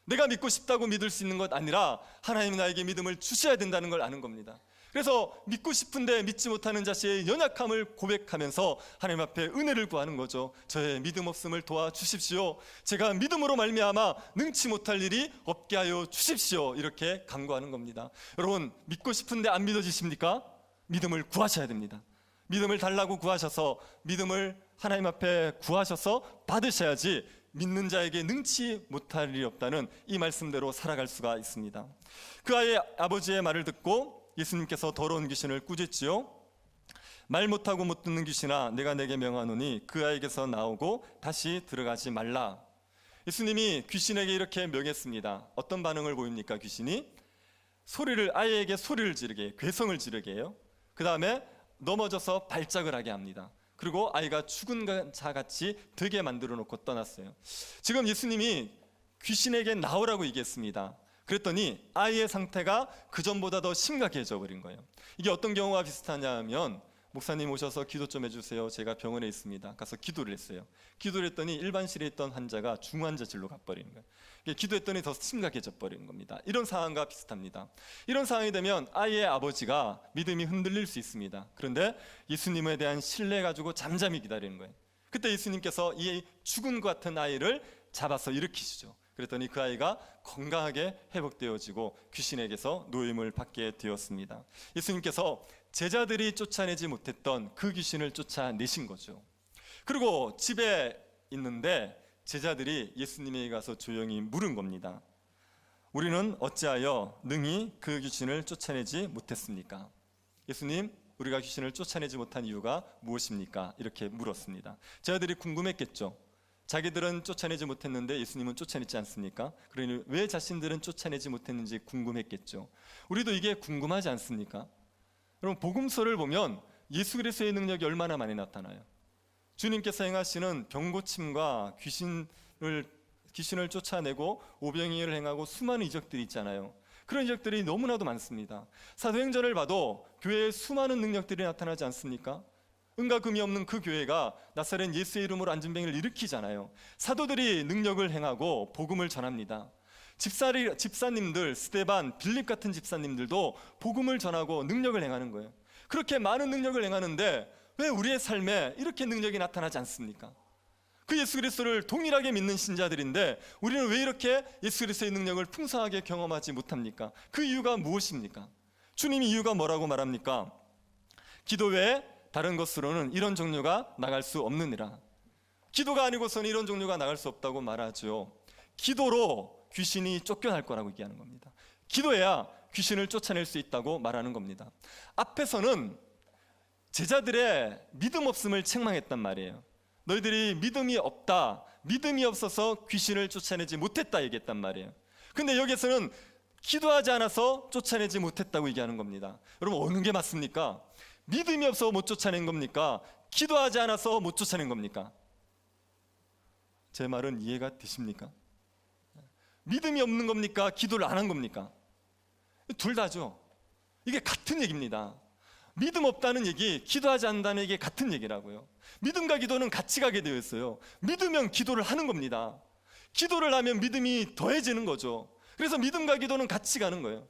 내가 믿고 싶다고 믿을 수 있는 것 아니라 하나님이 나에게 믿음을 주셔야 된다는 걸 아는 겁니다. 그래서 믿고 싶은데 믿지 못하는 자신의 연약함을 고백하면서 하나님 앞에 은혜를 구하는 거죠. 저의 믿음 없음을 도와주십시오. 제가 믿음으로 말미암아 능치 못할 일이 없게 하여 주십시오. 이렇게 간구하는 겁니다. 여러분, 믿고 싶은데 안 믿어지십니까? 믿음을 구하셔야 됩니다. 믿음을 달라고 구하셔서 믿음을 하나님 앞에 구하셔서 받으셔야지 믿는 자에게 능치 못할 일이 없다는 이 말씀대로 살아갈 수가 있습니다. 그 아이의 아버지의 말을 듣고 예수님께서 더러운 귀신을 꾸짖지요. 말 못하고 못 듣는 귀신아, 내가 내게 명하노니 그 아이에게서 나오고 다시 들어가지 말라. 예수님이 귀신에게 이렇게 명했습니다. 어떤 반응을 보입니까? 귀신이 아이에게 소리를 지르게 해요. 괴성을 지르게 해요. 그 다음에 넘어져서 발작을 하게 합니다. 그리고 아이가 죽은 자같이 되게 만들어 놓고 떠났어요. 지금 예수님이 귀신에게 나오라고 얘기했습니다. 그랬더니 아이의 상태가 그전보다 더 심각해져 버린 거예요. 이게 어떤 경우와 비슷하냐면, 목사님 오셔서 기도 좀 해주세요. 제가 병원에 있습니다. 가서 기도를 했어요. 기도를 했더니 일반실에 있던 환자가 중환자실로 가버리는 거예요. 기도했더니 더 심각해져 버리는 겁니다. 이런 상황과 비슷합니다. 이런 상황이 되면 아이의 아버지가 믿음이 흔들릴 수 있습니다. 그런데 예수님에 대한 신뢰 가지고 잠잠히 기다리는 거예요. 그때 예수님께서 이 죽은 것 같은 아이를 잡아서 일으키시죠. 그랬더니 그 아이가 건강하게 회복되어지고 귀신에게서 노임을 받게 되었습니다. 예수님께서 제자들이 쫓아내지 못했던 그 귀신을 쫓아내신 거죠. 그리고 집에 있는데 제자들이 예수님에게 가서 조용히 물은 겁니다. 우리는 어찌하여 능히 그 귀신을 쫓아내지 못했습니까? 예수님, 우리가 귀신을 쫓아내지 못한 이유가 무엇입니까? 이렇게 물었습니다. 제자들이 궁금했겠죠. 자기들은 쫓아내지 못했는데 예수님은 쫓아냈지 않습니까? 그러니 왜 자신들은 쫓아내지 못했는지 궁금했겠죠. 우리도 이게 궁금하지 않습니까? 여러분, 복음서를 보면 예수 그리스도의 능력이 얼마나 많이 나타나요. 주님께서 행하시는 병고침과 귀신을 쫓아내고 오병이어를 행하고 수많은 이적들이 있잖아요. 그런 이적들이 너무나도 많습니다. 사도행전을 봐도 교회에 수많은 능력들이 나타나지 않습니까? 은과 금이 없는 그 교회가 나사렛 예수의 이름으로 안진뱅이를 일으키잖아요. 사도들이 능력을 행하고 복음을 전합니다. 집사님들, 스데반, 빌립 같은 집사님들도 복음을 전하고 능력을 행하는 거예요. 그렇게 많은 능력을 행하는데 왜 우리의 삶에 이렇게 능력이 나타나지 않습니까? 그 예수 그리스도를 동일하게 믿는 신자들인데 우리는 왜 이렇게 예수 그리스도의 능력을 풍성하게 경험하지 못합니까? 그 이유가 무엇입니까? 주님이 이유가 뭐라고 말합니까? 기도 외에 다른 것으로는 이런 종류가 나갈 수 없느니라. 기도가 아니고서는 이런 종류가 나갈 수 없다고 말하죠. 기도로 귀신이 쫓겨날 거라고 얘기하는 겁니다. 기도해야 귀신을 쫓아낼 수 있다고 말하는 겁니다. 앞에서는 제자들의 믿음 없음을 책망했단 말이에요. 너희들이 믿음이 없다, 믿음이 없어서 귀신을 쫓아내지 못했다 얘기했단 말이에요. 근데 여기서는 기도하지 않아서 쫓아내지 못했다고 얘기하는 겁니다. 여러분, 어느 게 맞습니까? 믿음이 없어 못 쫓아낸 겁니까? 기도하지 않아서 못 쫓아낸 겁니까? 제 말은 이해가 되십니까? 믿음이 없는 겁니까? 기도를 안 한 겁니까? 둘 다죠. 이게 같은 얘기입니다. 믿음 없다는 얘기, 기도하지 않는다는 얘기 같은 얘기라고요. 믿음과 기도는 같이 가게 되어 있어요. 믿으면 기도를 하는 겁니다. 기도를 하면 믿음이 더해지는 거죠. 그래서 믿음과 기도는 같이 가는 거예요.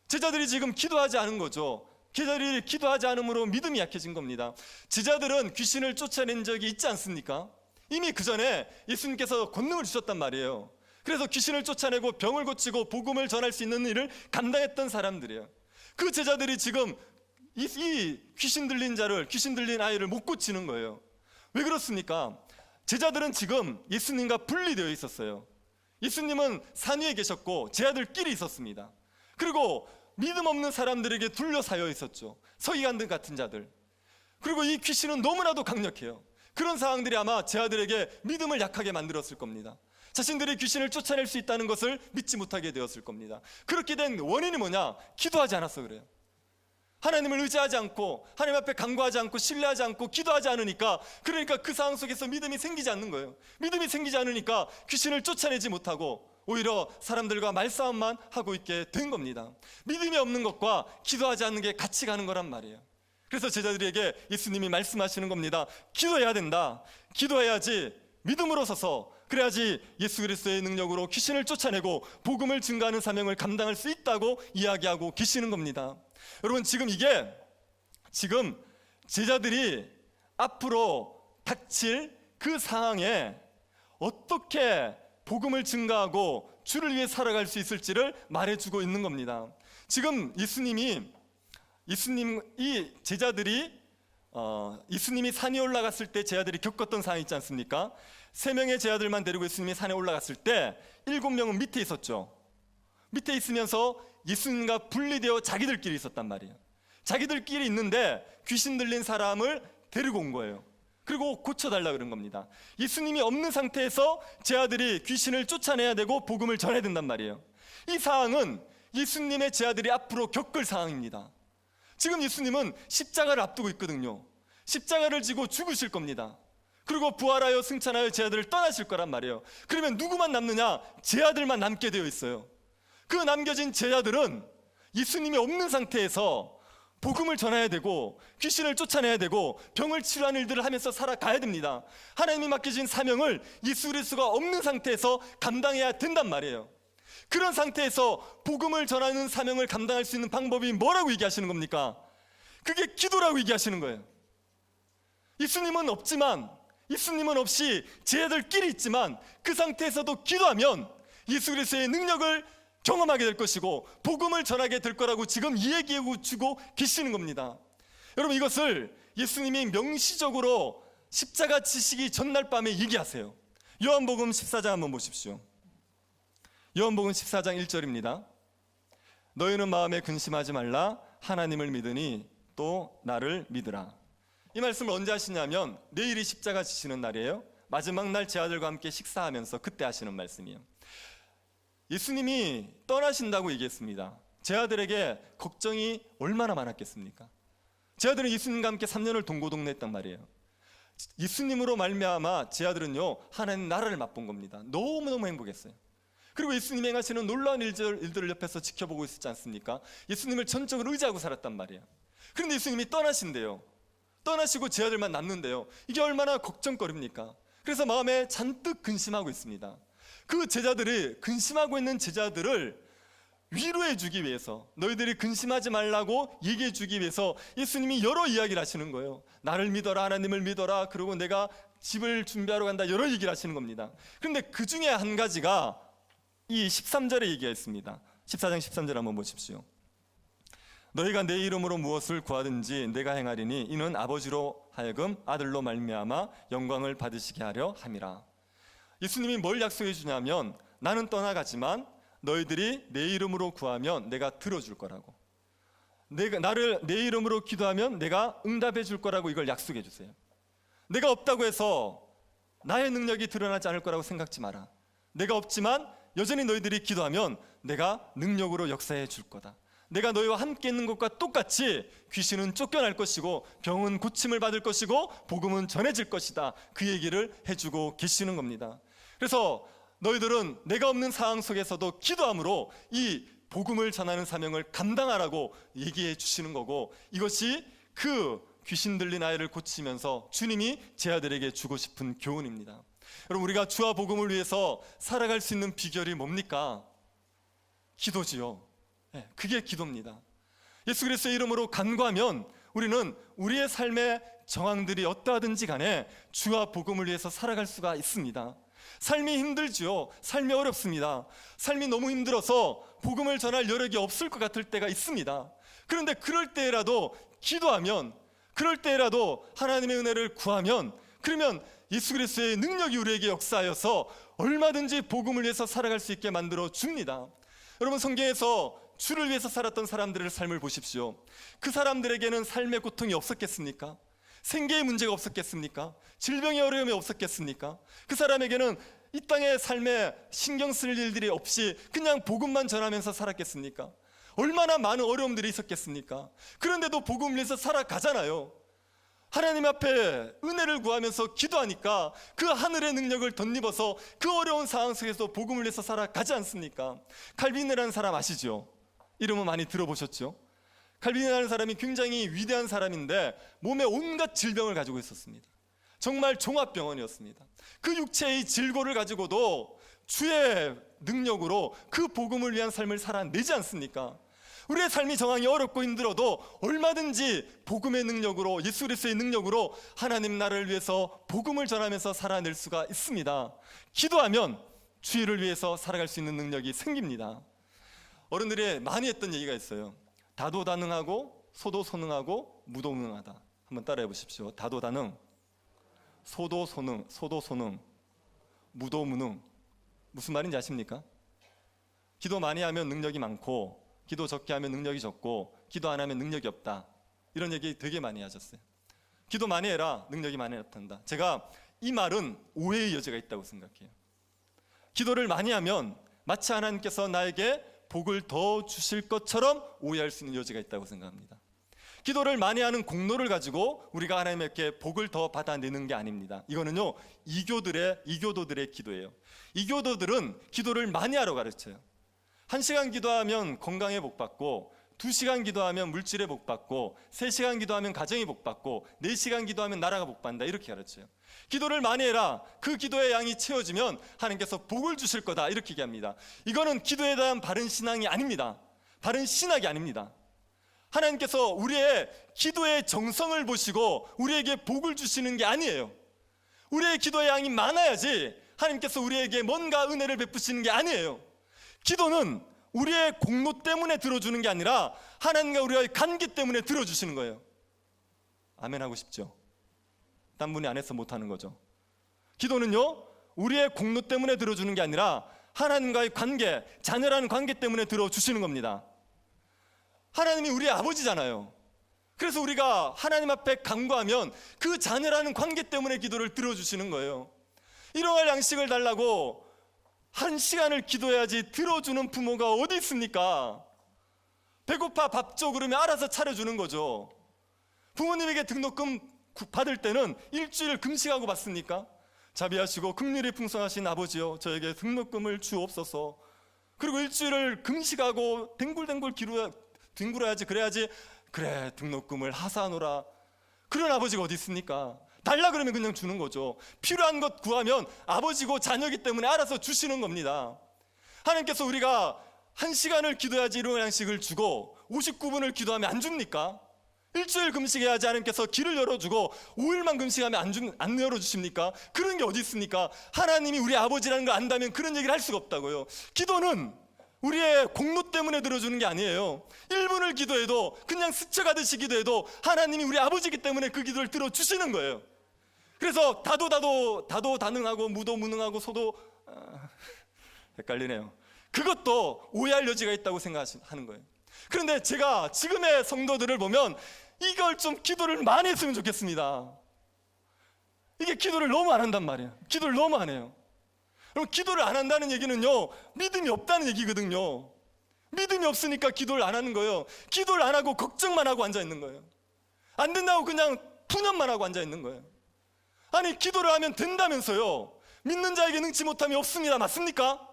제자들이 지금 기도하지 않은 거죠. 제자들이 기도하지 않음으로 믿음이 약해진 겁니다. 제자들은 귀신을 쫓아낸 적이 있지 않습니까? 이미 그 전에 예수님께서 권능을 주셨단 말이에요. 그래서 귀신을 쫓아내고 병을 고치고 복음을 전할 수 있는 일을 감당했던 사람들이에요. 그 제자들이 지금 이 귀신 들린 자를, 귀신 들린 아이를 못 고치는 거예요. 왜 그렇습니까? 제자들은 지금 예수님과 분리되어 있었어요. 예수님은 산 위에 계셨고 제자들끼리 있었습니다. 그리고 믿음 없는 사람들에게 둘러싸여 있었죠. 서기관들 같은 자들. 그리고 이 귀신은 너무나도 강력해요. 그런 상황들이 아마 제자들에게 믿음을 약하게 만들었을 겁니다. 자신들이 귀신을 쫓아낼 수 있다는 것을 믿지 못하게 되었을 겁니다. 그렇게 된 원인이 뭐냐? 기도하지 않아서 그래요. 하나님을 의지하지 않고, 하나님 앞에 간구하지 않고, 신뢰하지 않고, 기도하지 않으니까, 그러니까 그 상황 속에서 믿음이 생기지 않는 거예요. 믿음이 생기지 않으니까 귀신을 쫓아내지 못하고 오히려 사람들과 말싸움만 하고 있게 된 겁니다. 믿음이 없는 것과 기도하지 않는 게 같이 가는 거란 말이에요. 그래서 제자들에게 예수님이 말씀하시는 겁니다. 기도해야 된다. 기도해야지 믿음으로 서서, 그래야지 예수 그리스도의 능력으로 귀신을 쫓아내고 복음을 증거하는 사명을 감당할 수 있다고 이야기하고 계시는 겁니다. 여러분, 지금 제자들이 앞으로 닥칠 그 상황에 어떻게 복음을 증거하고 주를 위해 살아갈 수 있을지를 말해주고 있는 겁니다. 지금 예수님이 산에 올라갔을 때 제자들이 겪었던 상황이 있지 않습니까? 3명의 제자들만 데리고 예수님이 산에 올라갔을 때 7명은 밑에 있었죠. 밑에 있으면서 예수님과 분리되어 자기들끼리 있었단 말이에요. 자기들끼리 있는데 귀신 들린 사람을 데리고 온 거예요. 그리고 고쳐달라 그런 겁니다. 예수님이 없는 상태에서 제자들이 귀신을 쫓아내야 되고 복음을 전해야 된단 말이에요. 이 상황은 예수님의 제자들이 앞으로 겪을 상황입니다. 지금 예수님은 십자가를 앞두고 있거든요. 십자가를 지고 죽으실 겁니다. 그리고 부활하여 승천하여 제자들을 떠나실 거란 말이에요. 그러면 누구만 남느냐? 제자들만 남게 되어 있어요. 그 남겨진 제자들은 예수님이 없는 상태에서 복음을 전해야 되고 귀신을 쫓아내야 되고 병을 치료하는 일들을 하면서 살아가야 됩니다. 하나님이 맡겨진 사명을 예수 그리스도가 없는 상태에서 감당해야 된단 말이에요. 그런 상태에서 복음을 전하는 사명을 감당할 수 있는 방법이 뭐라고 얘기하시는 겁니까? 그게 기도라고 얘기하시는 거예요. 예수님은 없이 제자들끼리 있지만 그 상태에서도 기도하면 예수 그리스도의 능력을 경험하게 될 것이고 복음을 전하게 될 거라고 지금 이 얘기해 주고 계시는 겁니다. 여러분, 이것을 예수님이 명시적으로 십자가 지시기 전날 밤에 얘기하세요. 요한복음 14장 한번 보십시오. 요한복음 14장 1절입니다. 너희는 마음에 근심하지 말라. 하나님을 믿으니 또 나를 믿으라. 이 말씀을 언제 하시냐면 내일이 십자가 지시는 날이에요. 마지막 날 제자들과 함께 식사하면서 그때 하시는 말씀이에요. 예수님이 떠나신다고 얘기했습니다. 제자들에게 걱정이 얼마나 많았겠습니까? 제자들은 예수님과 함께 3년을 동고동락했단 말이에요. 예수님으로 말미암아 제자들은요, 하나님 나라를 맛본 겁니다. 너무너무 행복했어요. 그리고 예수님이 행하시는 놀라운 일들을 옆에서 지켜보고 있었지 않습니까? 예수님을 전적으로 의지하고 살았단 말이에요. 그런데 예수님이 떠나신대요. 떠나시고 제자들만 남는데요. 이게 얼마나 걱정거리입니까? 그래서 마음에 잔뜩 근심하고 있습니다. 그 제자들이, 근심하고 있는 제자들을 위로해 주기 위해서, 너희들이 근심하지 말라고 얘기해 주기 위해서 예수님이 여러 이야기를 하시는 거예요. 나를 믿어라, 하나님을 믿어라, 그리고 내가 집을 준비하러 간다, 여러 얘기를 하시는 겁니다. 그런데 그 중에 한 가지가 이 13절에 얘기가 있습니다. 14장 13절 한번 보십시오. 너희가 내 이름으로 무엇을 구하든지 내가 행하리니 이는 아버지로 하여금 아들로 말미암아 영광을 받으시게 하려 함이라. 예수님이 뭘 약속해 주냐면 나는 떠나가지만 너희들이 내 이름으로 구하면 내가 들어줄 거라고, 나를 내 이름으로 기도하면 내가 응답해 줄 거라고 이걸 약속해 주세요. 내가 없다고 해서 나의 능력이 드러나지 않을 거라고 생각지 마라. 내가 없지만 여전히 너희들이 기도하면 내가 능력으로 역사해 줄 거다. 내가 너희와 함께 있는 것과 똑같이 귀신은 쫓겨날 것이고 병은 고침을 받을 것이고 복음은 전해질 것이다. 그 얘기를 해주고 계시는 겁니다. 그래서 너희들은 내가 없는 상황 속에서도 기도함으로 이 복음을 전하는 사명을 감당하라고 얘기해 주시는 거고, 이것이 그 귀신 들린 아이를 고치면서 주님이 제 아들에게 주고 싶은 교훈입니다. 여러분, 우리가 주와 복음을 위해서 살아갈 수 있는 비결이 뭡니까? 기도지요. 그게 기도입니다. 예수 그리스도의 이름으로 간구하면 우리는 우리의 삶의 정황들이 어떠하든지 간에 주와 복음을 위해서 살아갈 수가 있습니다. 삶이 힘들지요. 삶이 어렵습니다. 삶이 너무 힘들어서 복음을 전할 여력이 없을 것 같을 때가 있습니다. 그런데 그럴 때라도 기도하면, 그럴 때라도 하나님의 은혜를 구하면, 그러면 예수 그리스도의 능력이 우리에게 역사하여서 얼마든지 복음을 위해서 살아갈 수 있게 만들어 줍니다. 여러분, 성경에서 주를 위해서 살았던 사람들의 삶을 보십시오. 그 사람들에게는 삶의 고통이 없었겠습니까? 생계의 문제가 없었겠습니까? 질병의 어려움이 없었겠습니까? 그 사람에게는 이 땅의 삶에 신경 쓸 일들이 없이 그냥 복음만 전하면서 살았겠습니까? 얼마나 많은 어려움들이 있었겠습니까? 그런데도 복음을 위해서 살아가잖아요. 하나님 앞에 은혜를 구하면서 기도하니까 그 하늘의 능력을 덧입어서 그 어려운 상황 속에서 복음을 위해서 살아가지 않습니까? 칼빈이라는 사람 아시죠? 이름은 많이 들어보셨죠? 칼빈이라는 사람이 굉장히 위대한 사람인데 몸에 온갖 질병을 가지고 있었습니다. 정말 종합병원이었습니다. 그 육체의 질고를 가지고도 주의 능력으로 그 복음을 위한 삶을 살아내지 않습니까? 우리의 삶이 정황이 어렵고 힘들어도 얼마든지 복음의 능력으로, 예수 그리스도의 능력으로 하나님 나라를 위해서 복음을 전하면서 살아낼 수가 있습니다. 기도하면 주의를 위해서 살아갈 수 있는 능력이 생깁니다. 어른들이 많이 했던 얘기가 있어요. 다도다능하고 소도소능하고 무도무능하다. 한번 따라해 보십시오. 다도다능, 소도소능, 무도무능. 무슨 말인지 아십니까? 기도 많이 하면 능력이 많고, 기도 적게 하면 능력이 적고, 기도 안 하면 능력이 없다. 이런 얘기 되게 많이 하셨어요. 기도 많이 해라, 능력이 많이 나타난다. 제가 이 말은 오해의 여지가 있다고 생각해요. 기도를 많이 하면 마치 하나님께서 나에게 복을 더 주실 것처럼 오해할 수 있는 여지가 있다고 생각합니다. 기도를 많이 하는 공로를 가지고 우리가 하나님께 복을 더 받아내는 게 아닙니다. 이거는요, 이교도들의 기도예요. 이교도들은 기도를 많이 하러 가르쳐요. 1시간 기도하면 건강에 복받고, 2시간 기도하면 물질에 복받고, 3시간 기도하면 가정에 복받고, 4시간 기도하면 나라가 복받는다, 이렇게 가르쳐요. 기도를 많이 해라, 그 기도의 양이 채워지면 하나님께서 복을 주실 거다, 이렇게 얘기합니다. 이거는 기도에 대한 바른 신앙이 아닙니다. 바른 신학이 아닙니다. 하나님께서 우리의 기도의 정성을 보시고 우리에게 복을 주시는 게 아니에요. 우리의 기도의 양이 많아야지 하나님께서 우리에게 뭔가 은혜를 베푸시는 게 아니에요. 기도는 우리의 공로 때문에 들어주는 게 아니라 하나님과 우리와의 관계 때문에 들어주시는 거예요. 아멘 하고 싶죠? 딴 분이 안 해서 못하는 거죠. 기도는요, 우리의 공로 때문에 들어주는 게 아니라 하나님과의 관계, 자녀라는 관계 때문에 들어주시는 겁니다. 하나님이 우리의 아버지잖아요. 그래서 우리가 하나님 앞에 간구하면 그 자녀라는 관계 때문에 기도를 들어주시는 거예요. 일용할 양식을 달라고 1시간을 기도해야지 들어주는 부모가 어디 있습니까? 배고파 밥 줘 그러면 알아서 차려주는 거죠. 부모님에게 등록금 받을 때는 일주일 금식하고 받습니까? 자비하시고 긍휼이 풍성하신 아버지여, 저에게 등록금을 주옵소서. 그리고 일주일을 금식하고 댕굴댕굴 뒹굴어야지, 그래야지 그래 등록금을 하사하노라. 그런 아버지가 어디 있습니까? 달라 그러면 그냥 주는 거죠. 필요한 것 구하면 아버지고 자녀이기 때문에 알아서 주시는 겁니다. 하나님께서 우리가 1시간을 기도해야지 일용할 양식을 주고 59분을 기도하면 안 줍니까? 일주일 금식해야지 하나님께서 길을 열어주고 5일만 금식하면 안 열어주십니까? 그런 게 어디 있습니까? 하나님이 우리 아버지라는 걸 안다면 그런 얘기를 할 수가 없다고요. 기도는 우리의 공로 때문에 들어주는 게 아니에요. 1분을 기도해도, 그냥 스쳐가듯이 기도해도 하나님이 우리 아버지이기 때문에 그 기도를 들어주시는 거예요. 그래서 다도다능하고 무도무능하고 소도 헷갈리네요. 그것도 오해할 여지가 있다고 생각하는 거예요. 그런데 제가 지금의 성도들을 보면 이걸 좀 기도를 많이 했으면 좋겠습니다. 이게 기도를 너무 안 한단 말이에요. 기도를 너무 안 해요. 그럼 기도를 안 한다는 얘기는요, 믿음이 없다는 얘기거든요. 믿음이 없으니까 기도를 안 하는 거예요. 기도를 안 하고 걱정만 하고 앉아 있는 거예요. 안 된다고 그냥 푸념만 하고 앉아 있는 거예요. 아니, 기도를 하면 된다면서요. 믿는 자에게 능치 못함이 없습니다. 맞습니까?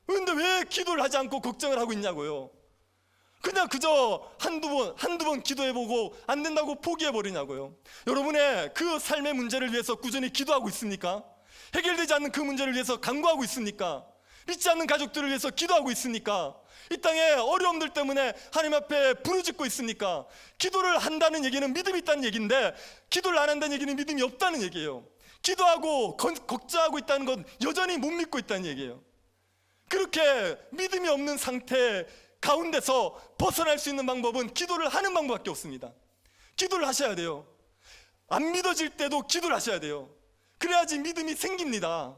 그런데 왜 기도를 하지 않고 걱정을 하고 있냐고요. 그냥 그저 한두 번 기도해보고 안 된다고 포기해버리냐고요. 여러분의 그 삶의 문제를 위해서 꾸준히 기도하고 있습니까? 해결되지 않는 그 문제를 위해서 간구하고 있습니까? 믿지 않는 가족들을 위해서 기도하고 있습니까? 이 땅의 어려움들 때문에 하나님 앞에 부르짖고 있습니까? 기도를 한다는 얘기는 믿음이 있다는 얘기인데, 기도를 안 한다는 얘기는 믿음이 없다는 얘기예요. 기도하고 걱정하고 있다는 건 여전히 못 믿고 있다는 얘기예요. 그렇게 믿음이 없는 상태 가운데서 벗어날 수 있는 방법은 기도를 하는 방법밖에 없습니다. 기도를 하셔야 돼요. 안 믿어질 때도 기도를 하셔야 돼요. 그래야지 믿음이 생깁니다.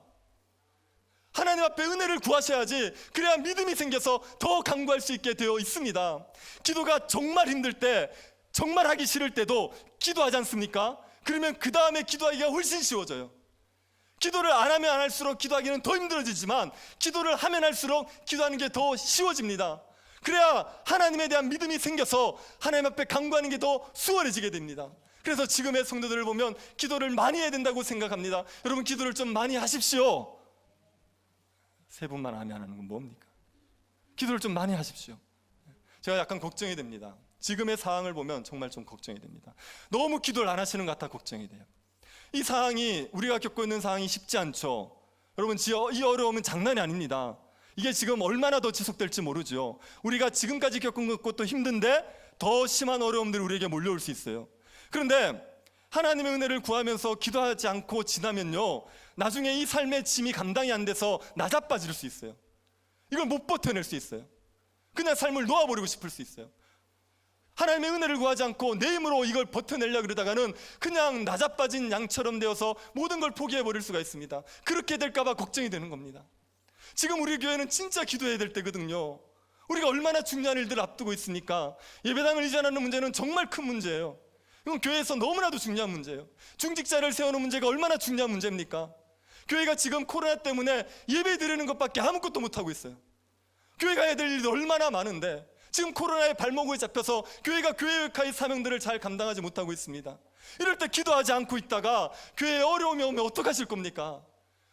하나님 앞에 은혜를 구하셔야지, 그래야 믿음이 생겨서 더 간구할 수 있게 되어 있습니다. 기도가 정말 힘들 때, 정말 하기 싫을 때도 기도하지 않습니까? 그러면 그 다음에 기도하기가 훨씬 쉬워져요. 기도를 안 하면 안 할수록 기도하기는 더 힘들어지지만, 기도를 하면 할수록 기도하는 게 더 쉬워집니다. 그래야 하나님에 대한 믿음이 생겨서 하나님 앞에 간구하는 게 더 수월해지게 됩니다. 그래서 지금의 성도들을 보면 기도를 많이 해야 된다고 생각합니다. 여러분, 기도를 좀 많이 하십시오. 세 분만 하면 하는 건 뭡니까? 기도를 좀 많이 하십시오. 제가 약간 걱정이 됩니다. 지금의 상황을 보면 정말 좀 걱정이 됩니다. 너무 기도를 안 하시는 것 같아 걱정이 돼요. 이 상황이, 우리가 겪고 있는 상황이 쉽지 않죠. 여러분, 이 어려움은 장난이 아닙니다. 이게 지금 얼마나 더 지속될지 모르죠. 우리가 지금까지 겪은 것도 힘든데 더 심한 어려움들이 우리에게 몰려올 수 있어요. 그런데 하나님의 은혜를 구하면서 기도하지 않고 지나면요, 나중에 이 삶의 짐이 감당이 안 돼서 나자빠질 수 있어요. 이걸 못 버텨낼 수 있어요. 그냥 삶을 놓아버리고 싶을 수 있어요. 하나님의 은혜를 구하지 않고 내 힘으로 이걸 버텨내려고 그러다가는 그냥 나자빠진 양처럼 되어서 모든 걸 포기해버릴 수가 있습니다. 그렇게 될까봐 걱정이 되는 겁니다. 지금 우리 교회는 진짜 기도해야 될 때거든요. 우리가 얼마나 중요한 일들을 앞두고 있습니까? 예배당을 이전하는 문제는 정말 큰 문제예요. 이건 교회에서 너무나도 중요한 문제예요. 중직자를 세우는 문제가 얼마나 중요한 문제입니까? 교회가 지금 코로나 때문에 예배 드리는 것밖에 아무것도 못하고 있어요. 교회가 해야 될 일이 얼마나 많은데 지금 코로나의 발목을 잡혀서 교회가 교회의 사명들을 잘 감당하지 못하고 있습니다. 이럴 때 기도하지 않고 있다가 교회에 어려움이 오면 어떡하실 겁니까?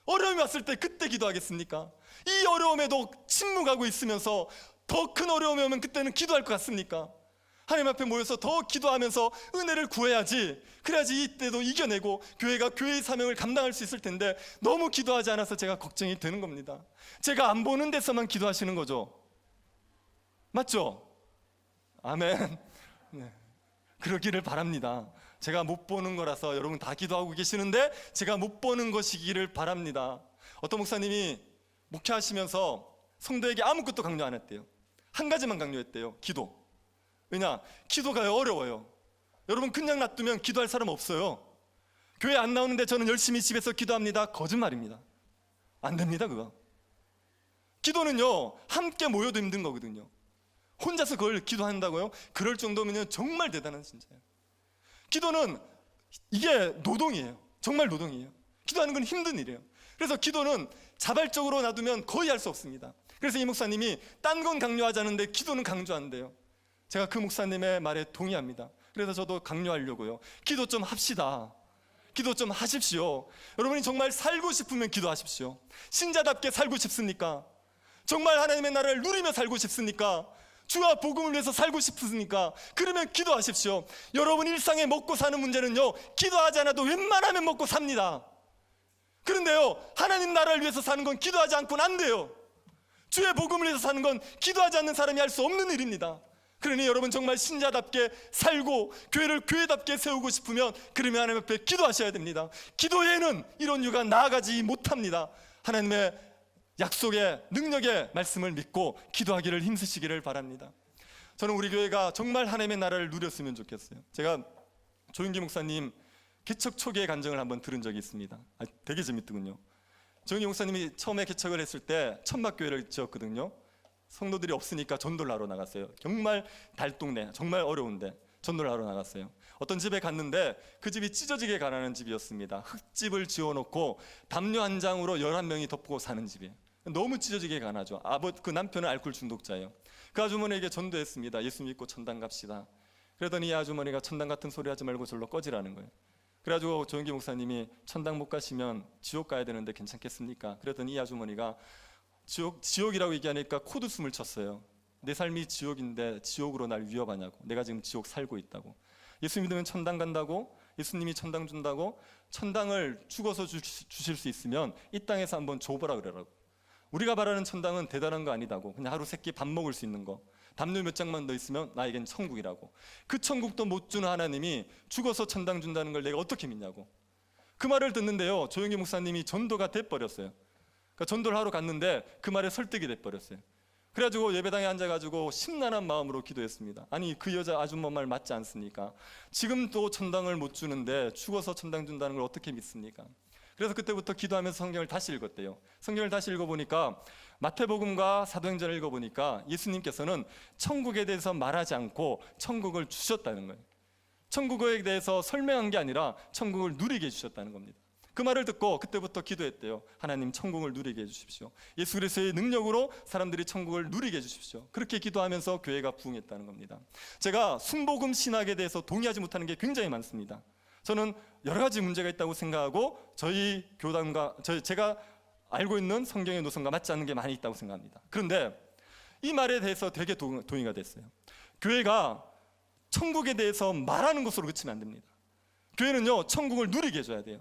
어려움이 왔을 때 그때 기도하겠습니까? 이 어려움에도 침묵하고 있으면서 더 큰 어려움이 오면 그때는 기도할 것 같습니까? 하나님 앞에 모여서 더 기도하면서 은혜를 구해야지, 그래야지 이때도 이겨내고 교회가 교회의 사명을 감당할 수 있을 텐데, 너무 기도하지 않아서 제가 걱정이 되는 겁니다. 제가 안 보는 데서만 기도하시는 거죠. 맞죠? 아멘. 네. 그러기를 바랍니다. 제가 못 보는 거라서 여러분 다 기도하고 계시는데 제가 못 보는 것이기를 바랍니다. 어떤 목사님이 목회하시면서 성도에게 아무것도 강요 안 했대요. 한 가지만 강요했대요. 기도. 왜냐? 기도가 어려워요. 여러분, 그냥 놔두면 기도할 사람 없어요. 교회 안 나오는데 저는 열심히 집에서 기도합니다. 거짓말입니다. 안 됩니다, 그거. 기도는요, 함께 모여도 힘든 거거든요. 혼자서 그걸 기도한다고요? 그럴 정도면요, 정말 대단한 진짜예요. 기도는 이게 노동이에요. 정말 노동이에요. 기도하는 건 힘든 일이에요. 그래서 기도는 자발적으로 놔두면 거의 할 수 없습니다. 그래서 이 목사님이 딴 건 강요하지 않는데 기도는 강조한대요. 제가 그 목사님의 말에 동의합니다. 그래서 저도 강요하려고요. 기도 좀 합시다. 기도 좀 하십시오. 여러분이 정말 살고 싶으면 기도하십시오. 신자답게 살고 싶습니까? 정말 하나님의 나라를 누리며 살고 싶습니까? 주와 복음을 위해서 살고 싶습니까? 그러면 기도하십시오. 여러분 일상에 먹고 사는 문제는요, 기도하지 않아도 웬만하면 먹고 삽니다. 그런데요, 하나님 나라를 위해서 사는 건 기도하지 않고는 안 돼요. 주의 복음을 위해서 사는 건 기도하지 않는 사람이 할 수 없는 일입니다. 그러니 여러분 정말 신자답게 살고 교회를 교회답게 세우고 싶으면 그러면 하나님 앞에 기도하셔야 됩니다. 기도 외에는 이런 이유가 나아가지 못합니다. 하나님의 약속의 능력의 말씀을 믿고 기도하기를 힘쓰시기를 바랍니다. 저는 우리 교회가 정말 하나님의 나라를 누렸으면 좋겠어요. 제가 조윤기 목사님 개척 초기의 간증을 한번 들은 적이 있습니다. 되게 재밌더군요. 조윤기 목사님이 처음에 개척을 했을 때 천막교회를 지었거든요. 성도들이 없으니까 전도를 하러 나갔어요. 정말 달동네, 정말 어려운데 전도를 하러 나갔어요. 어떤 집에 갔는데 그 집이 찢어지게 가난한 집이었습니다. 흙집을 지어놓고 담요 한 장으로 11명이 덮고 사는 집이에요. 너무 찢어지게 가난하죠. 그 남편은 알코올 중독자예요. 그 아주머니에게 전도했습니다. 예수 믿고 천당 갑시다. 그러더니 이 아주머니가 천당 같은 소리 하지 말고 절로 꺼지라는 거예요. 그래가지고 조영기 목사님이 천당 못 가시면 지옥 가야 되는데 괜찮겠습니까? 그랬더니 이 아주머니가 지옥이라고 얘기하니까 코드숨을 쳤어요. 내 삶이 지옥인데 지옥으로 날 위협하냐고. 내가 지금 지옥 살고 있다고. 예수 믿으면 천당 간다고? 예수님이 천당 준다고? 천당을 죽어서 주실 수 있으면 이 땅에서 한번 줘보라 그러라고. 우리가 바라는 천당은 대단한 거 아니다고. 그냥 하루 세끼 밥 먹을 수 있는 거, 담요 몇 장만 더 있으면 나에겐 천국이라고. 그 천국도 못 주는 하나님이 죽어서 천당 준다는 걸 내가 어떻게 믿냐고. 그 말을 듣는데요, 조영기 목사님이 전도가 돼버렸어요. 그러니까 전도를 하러 갔는데 그 말에 설득이 돼버렸어요. 그래가지고 예배당에 앉아가지고 심란한 마음으로 기도했습니다. 아니, 그 여자 아줌마 말 맞지 않습니까? 지금도 천당을 못 주는데 죽어서 천당 준다는 걸 어떻게 믿습니까? 그래서 그때부터 기도하면서 성경을 다시 읽었대요. 성경을 다시 읽어보니까 마태복음과 사도행전을 읽어보니까 예수님께서는 천국에 대해서 말하지 않고 천국을 주셨다는 거예요. 천국에 대해서 설명한 게 아니라 천국을 누리게 해주셨다는 겁니다. 그 말을 듣고 그때부터 기도했대요. 하나님, 천국을 누리게 해주십시오. 예수 그리스도의 능력으로 사람들이 천국을 누리게 해주십시오. 그렇게 기도하면서 교회가 부흥했다는 겁니다. 제가 순복음 신학에 대해서 동의하지 못하는 게 굉장히 많습니다. 저는 여러 가지 문제가 있다고 생각하고 저희 교단과 제가 알고 있는 성경의 노선과 맞지 않는 게 많이 있다고 생각합니다. 그런데 이 말에 대해서 되게 동의가 됐어요. 교회가 천국에 대해서 말하는 것으로 그치면 안 됩니다. 교회는요, 천국을 누리게 해줘야 돼요.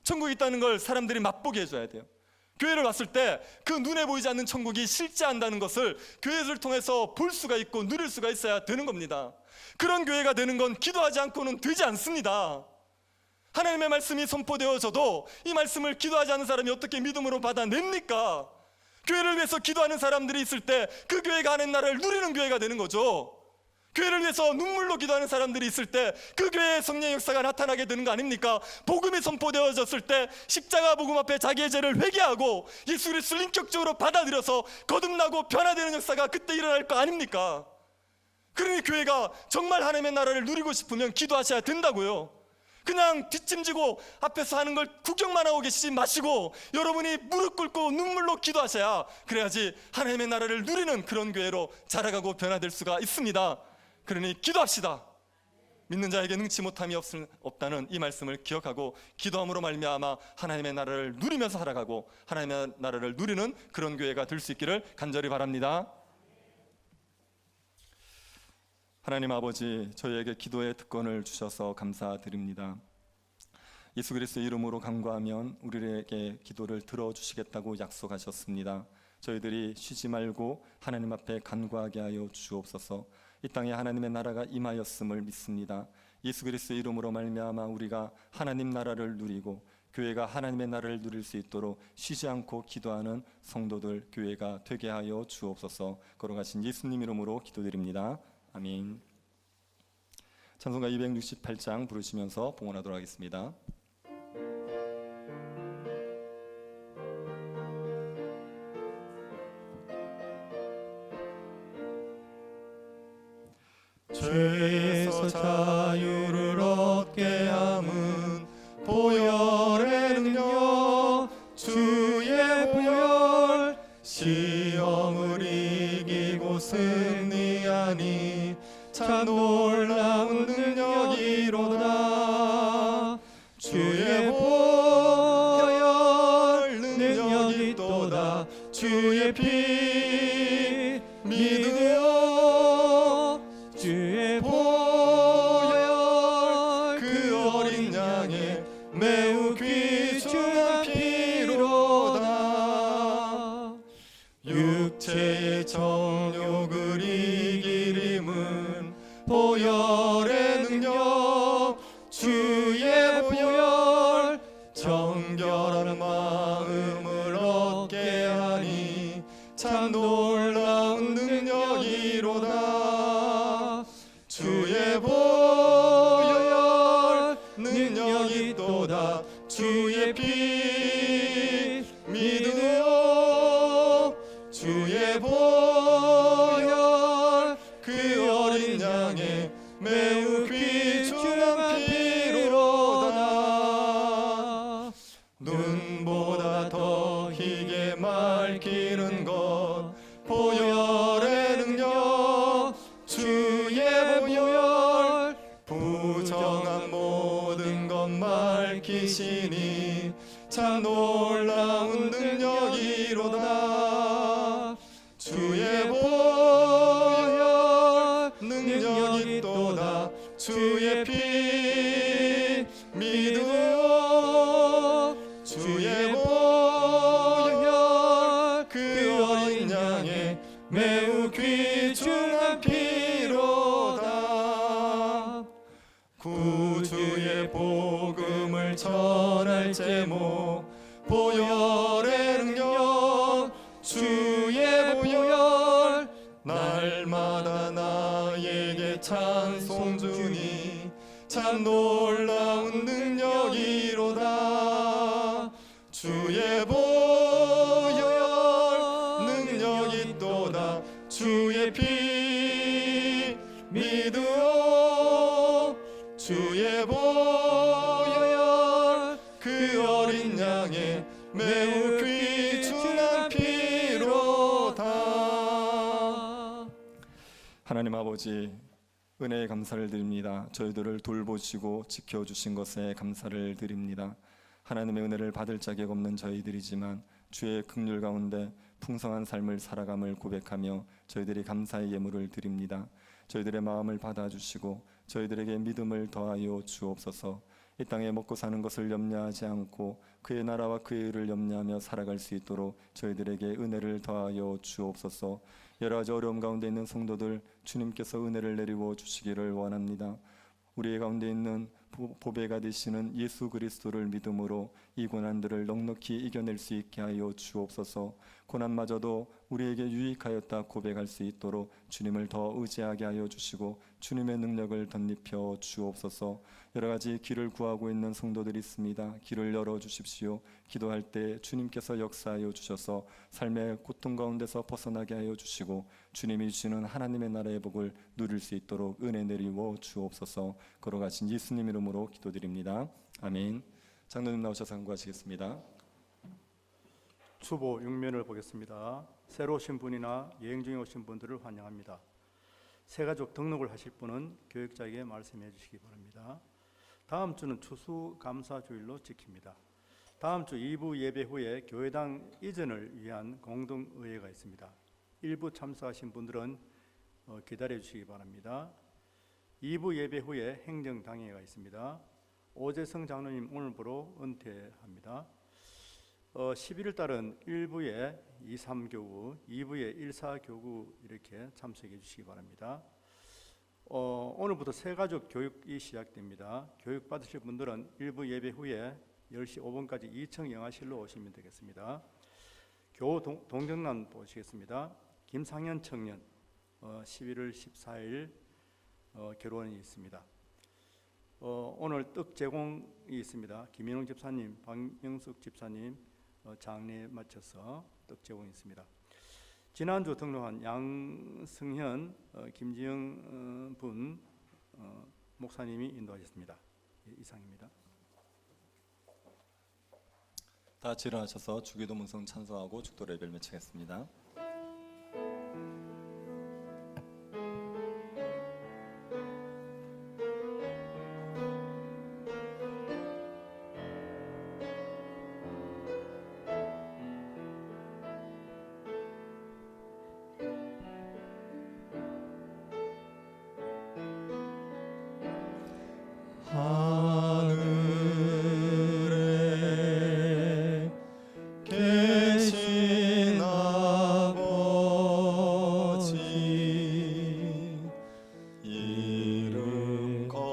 천국이 있다는 걸 사람들이 맛보게 해줘야 돼요. 교회를 왔을 때 그 눈에 보이지 않는 천국이 실제한다는 것을 교회를 통해서 볼 수가 있고 누릴 수가 있어야 되는 겁니다. 그런 교회가 되는 건 기도하지 않고는 되지 않습니다. 하나님의 말씀이 선포되어져도 이 말씀을 기도하지 않는 사람이 어떻게 믿음으로 받아냅니까? 교회를 위해서 기도하는 사람들이 있을 때 그 교회가 하나님 나라를 누리는 교회가 되는 거죠. 교회를 위해서 눈물로 기도하는 사람들이 있을 때 그 교회의 성령의 역사가 나타나게 되는 거 아닙니까? 복음이 선포되어졌을 때 십자가 복음 앞에 자기의 죄를 회개하고 예수 그리스도를 인격적으로 받아들여서 거듭나고 변화되는 역사가 그때 일어날 거 아닙니까? 그러니 교회가 정말 하나님의 나라를 누리고 싶으면 기도하셔야 된다고요. 그냥 뒷짐지고 앞에서 하는 걸 구경만 하고 계시지 마시고 여러분이 무릎 꿇고 눈물로 기도하셔야, 그래야지 하나님의 나라를 누리는 그런 교회로 자라가고 변화될 수가 있습니다. 그러니 기도합시다. 믿는 자에게 능치 못함이 없다는 이 말씀을 기억하고 기도함으로 말미암아 하나님의 나라를 누리면서 살아가고 하나님의 나라를 누리는 그런 교회가 될 수 있기를 간절히 바랍니다. 하나님 아버지, 저희에게 기도의 특권을 주셔서 감사드립니다. 예수 그리스도의 이름으로 간구하면 우리에게 기도를 들어주시겠다고 약속하셨습니다. 저희들이 쉬지 말고 하나님 앞에 간구하게 하여 주옵소서. 이 땅에 하나님의 나라가 임하였음을 믿습니다. 예수 그리스도의 이름으로 말미암아 우리가 하나님 나라를 누리고 교회가 하나님의 나라를 누릴 수 있도록 쉬지 않고 기도하는 성도들, 교회가 되게 하여 주옵소서. 걸어가신 예수님 이름으로 기도드립니다. 아멘. 찬송가 268장 부르시면서 봉헌하도록 하겠습니다. 죄에서 자유를 얻게 함은 보혈의 능력, 주의 보혈, 시험을 이기고 승리하니 참 놀라운 능력이로다. 주의 보혈 능력이 또다. 주의 피 믿으며 주의 보혈 그 어린 양의 매우 귀중한 피로다. 육체의 정욕을 이길 힘은 보혈의 능력, 주 지키시니 참 놀라운 능력이로다. 주의 보혈 능력이 또다. 주의 피 믿으오. 주의 보혈 그 어린 양의 매우 귀중한 피로다. 구주의 복음을 전할 제목 보혈의 능력. 주의 보혈 날마다 나에게 찬송 주니 참 놀라운 능력이로다. 주의 보혈 능력이 또다. 주의 피 믿으오. 주의 보혈 그 어린 양의 매우 귀중한 피로다. 하나님 아버지, 은혜에 감사를 드립니다. 저희들을 돌보시고 지켜주신 것에 감사를 드립니다. 하나님의 은혜를 받을 자격 없는 저희들이지만 주의 긍휼 가운데 풍성한 삶을 살아감을 고백하며 저희들이 감사의 예물을 드립니다. 저희들의 마음을 받아주시고 저희들에게 믿음을 더하여 주옵소서. 이 땅에 먹고 사는 것을 염려하지 않고 그의 나라와 그의 의를 염려하며 살아갈 수 있도록 저희들에게 은혜를 더하여 주옵소서. 여러 가지 어려움 가운데 있는 성도들 주님께서 은혜를 내리워 주시기를 원합니다. 우리 가운데 있는 보배가 되시는 예수 그리스도를 믿음으로 이 고난들을 넉넉히 이겨낼 수 있게 하여 주옵소서. 고난마저도 우리에게 유익하였다 고백할 수 있도록 주님을 더 의지하게 하여 주시고 주님의 능력을 덧입혀 주옵소서. 여러 가지 길을 구하고 있는 성도들이 있습니다. 길을 열어 주십시오. 기도할 때 주님께서 역사하여 주셔서 삶의 고통 가운데서 벗어나게 하여 주시고 주님이 주시는 하나님의 나라의 복을 누릴 수 있도록 은혜 내리워 주옵소서. 걸어가신 예수님 이름으로 기도드립니다. 아멘. 장로님 나오셔서 간구하시겠습니다. 추보 6면을 보겠습니다. 새로 오신 분이나 여행 중에 오신 분들을 환영합니다. 새가족 등록을 하실 분은 교육자에게 말씀해 주시기 바랍니다. 다음 주는 추수감사주일로 지킵니다. 다음 주 2부 예배 후에 교회당 이전을 위한 공동의회가 있습니다. 1부 참석하신 분들은 기다려 주시기 바랍니다. 2부 예배 후에 행정당회가 있습니다. 오재성 장로님 오늘부로 은퇴합니다. 11월 달은 1부에 2, 3교구, 2부에 1, 4교구 이렇게 참석해 주시기 바랍니다. 오늘부터 새가족 교육이 시작됩니다. 교육 받으실 분들은 1부 예배 후에 10시 5분까지 2층 영화실로 오시면 되겠습니다. 교우 동정란 보시겠습니다. 김상현 청년 11월 14일 결혼이 있습니다. 오늘 떡 제공이 있습니다. 김인웅 집사님, 박명숙 집사님 장례에 맞춰서 떡 제공이 있습니다. 지난주 등록한 양승현, 김지영 분 목사님이 인도하셨습니다. 이상입니다. 다 같이 일어나셔서 주기도 문성 찬송하고 축도 예배를 마치겠습니다. 하늘에 계신 아버지 이름 거룩하사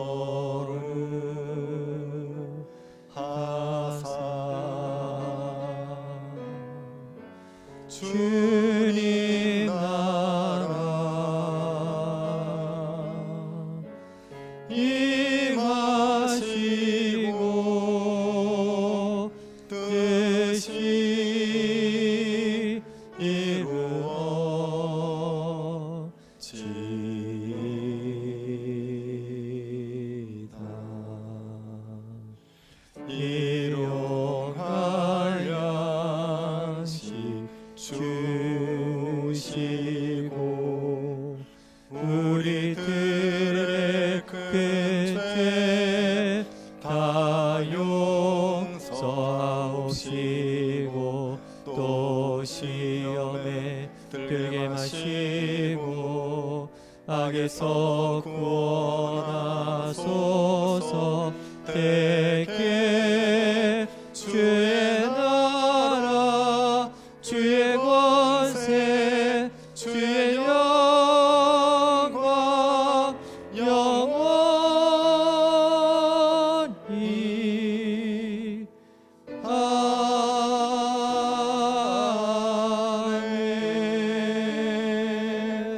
주님 나라 임하시고 뜻이 이루어지이다. 일용할 양식 주시고 우리들의 큰 죄 다 용 악에서 구원하소서. 대개 주의 나라 주의 권세 주의 영광 영원히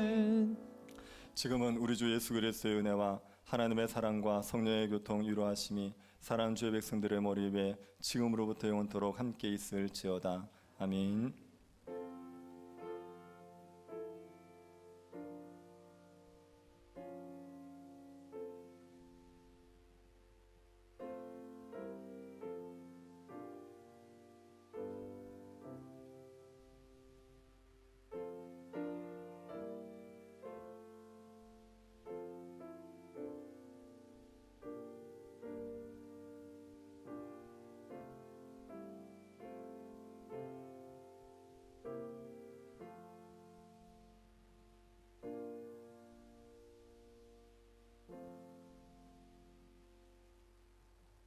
아멘. 지금은 우리 주 예수 그리스도의 은혜와 하나님의 사랑과 성령의 교통 유로하심이 사랑하는 주의 백성들의 머리 위에 지금으로부터 영원토록 함께 있을지어다. 아멘.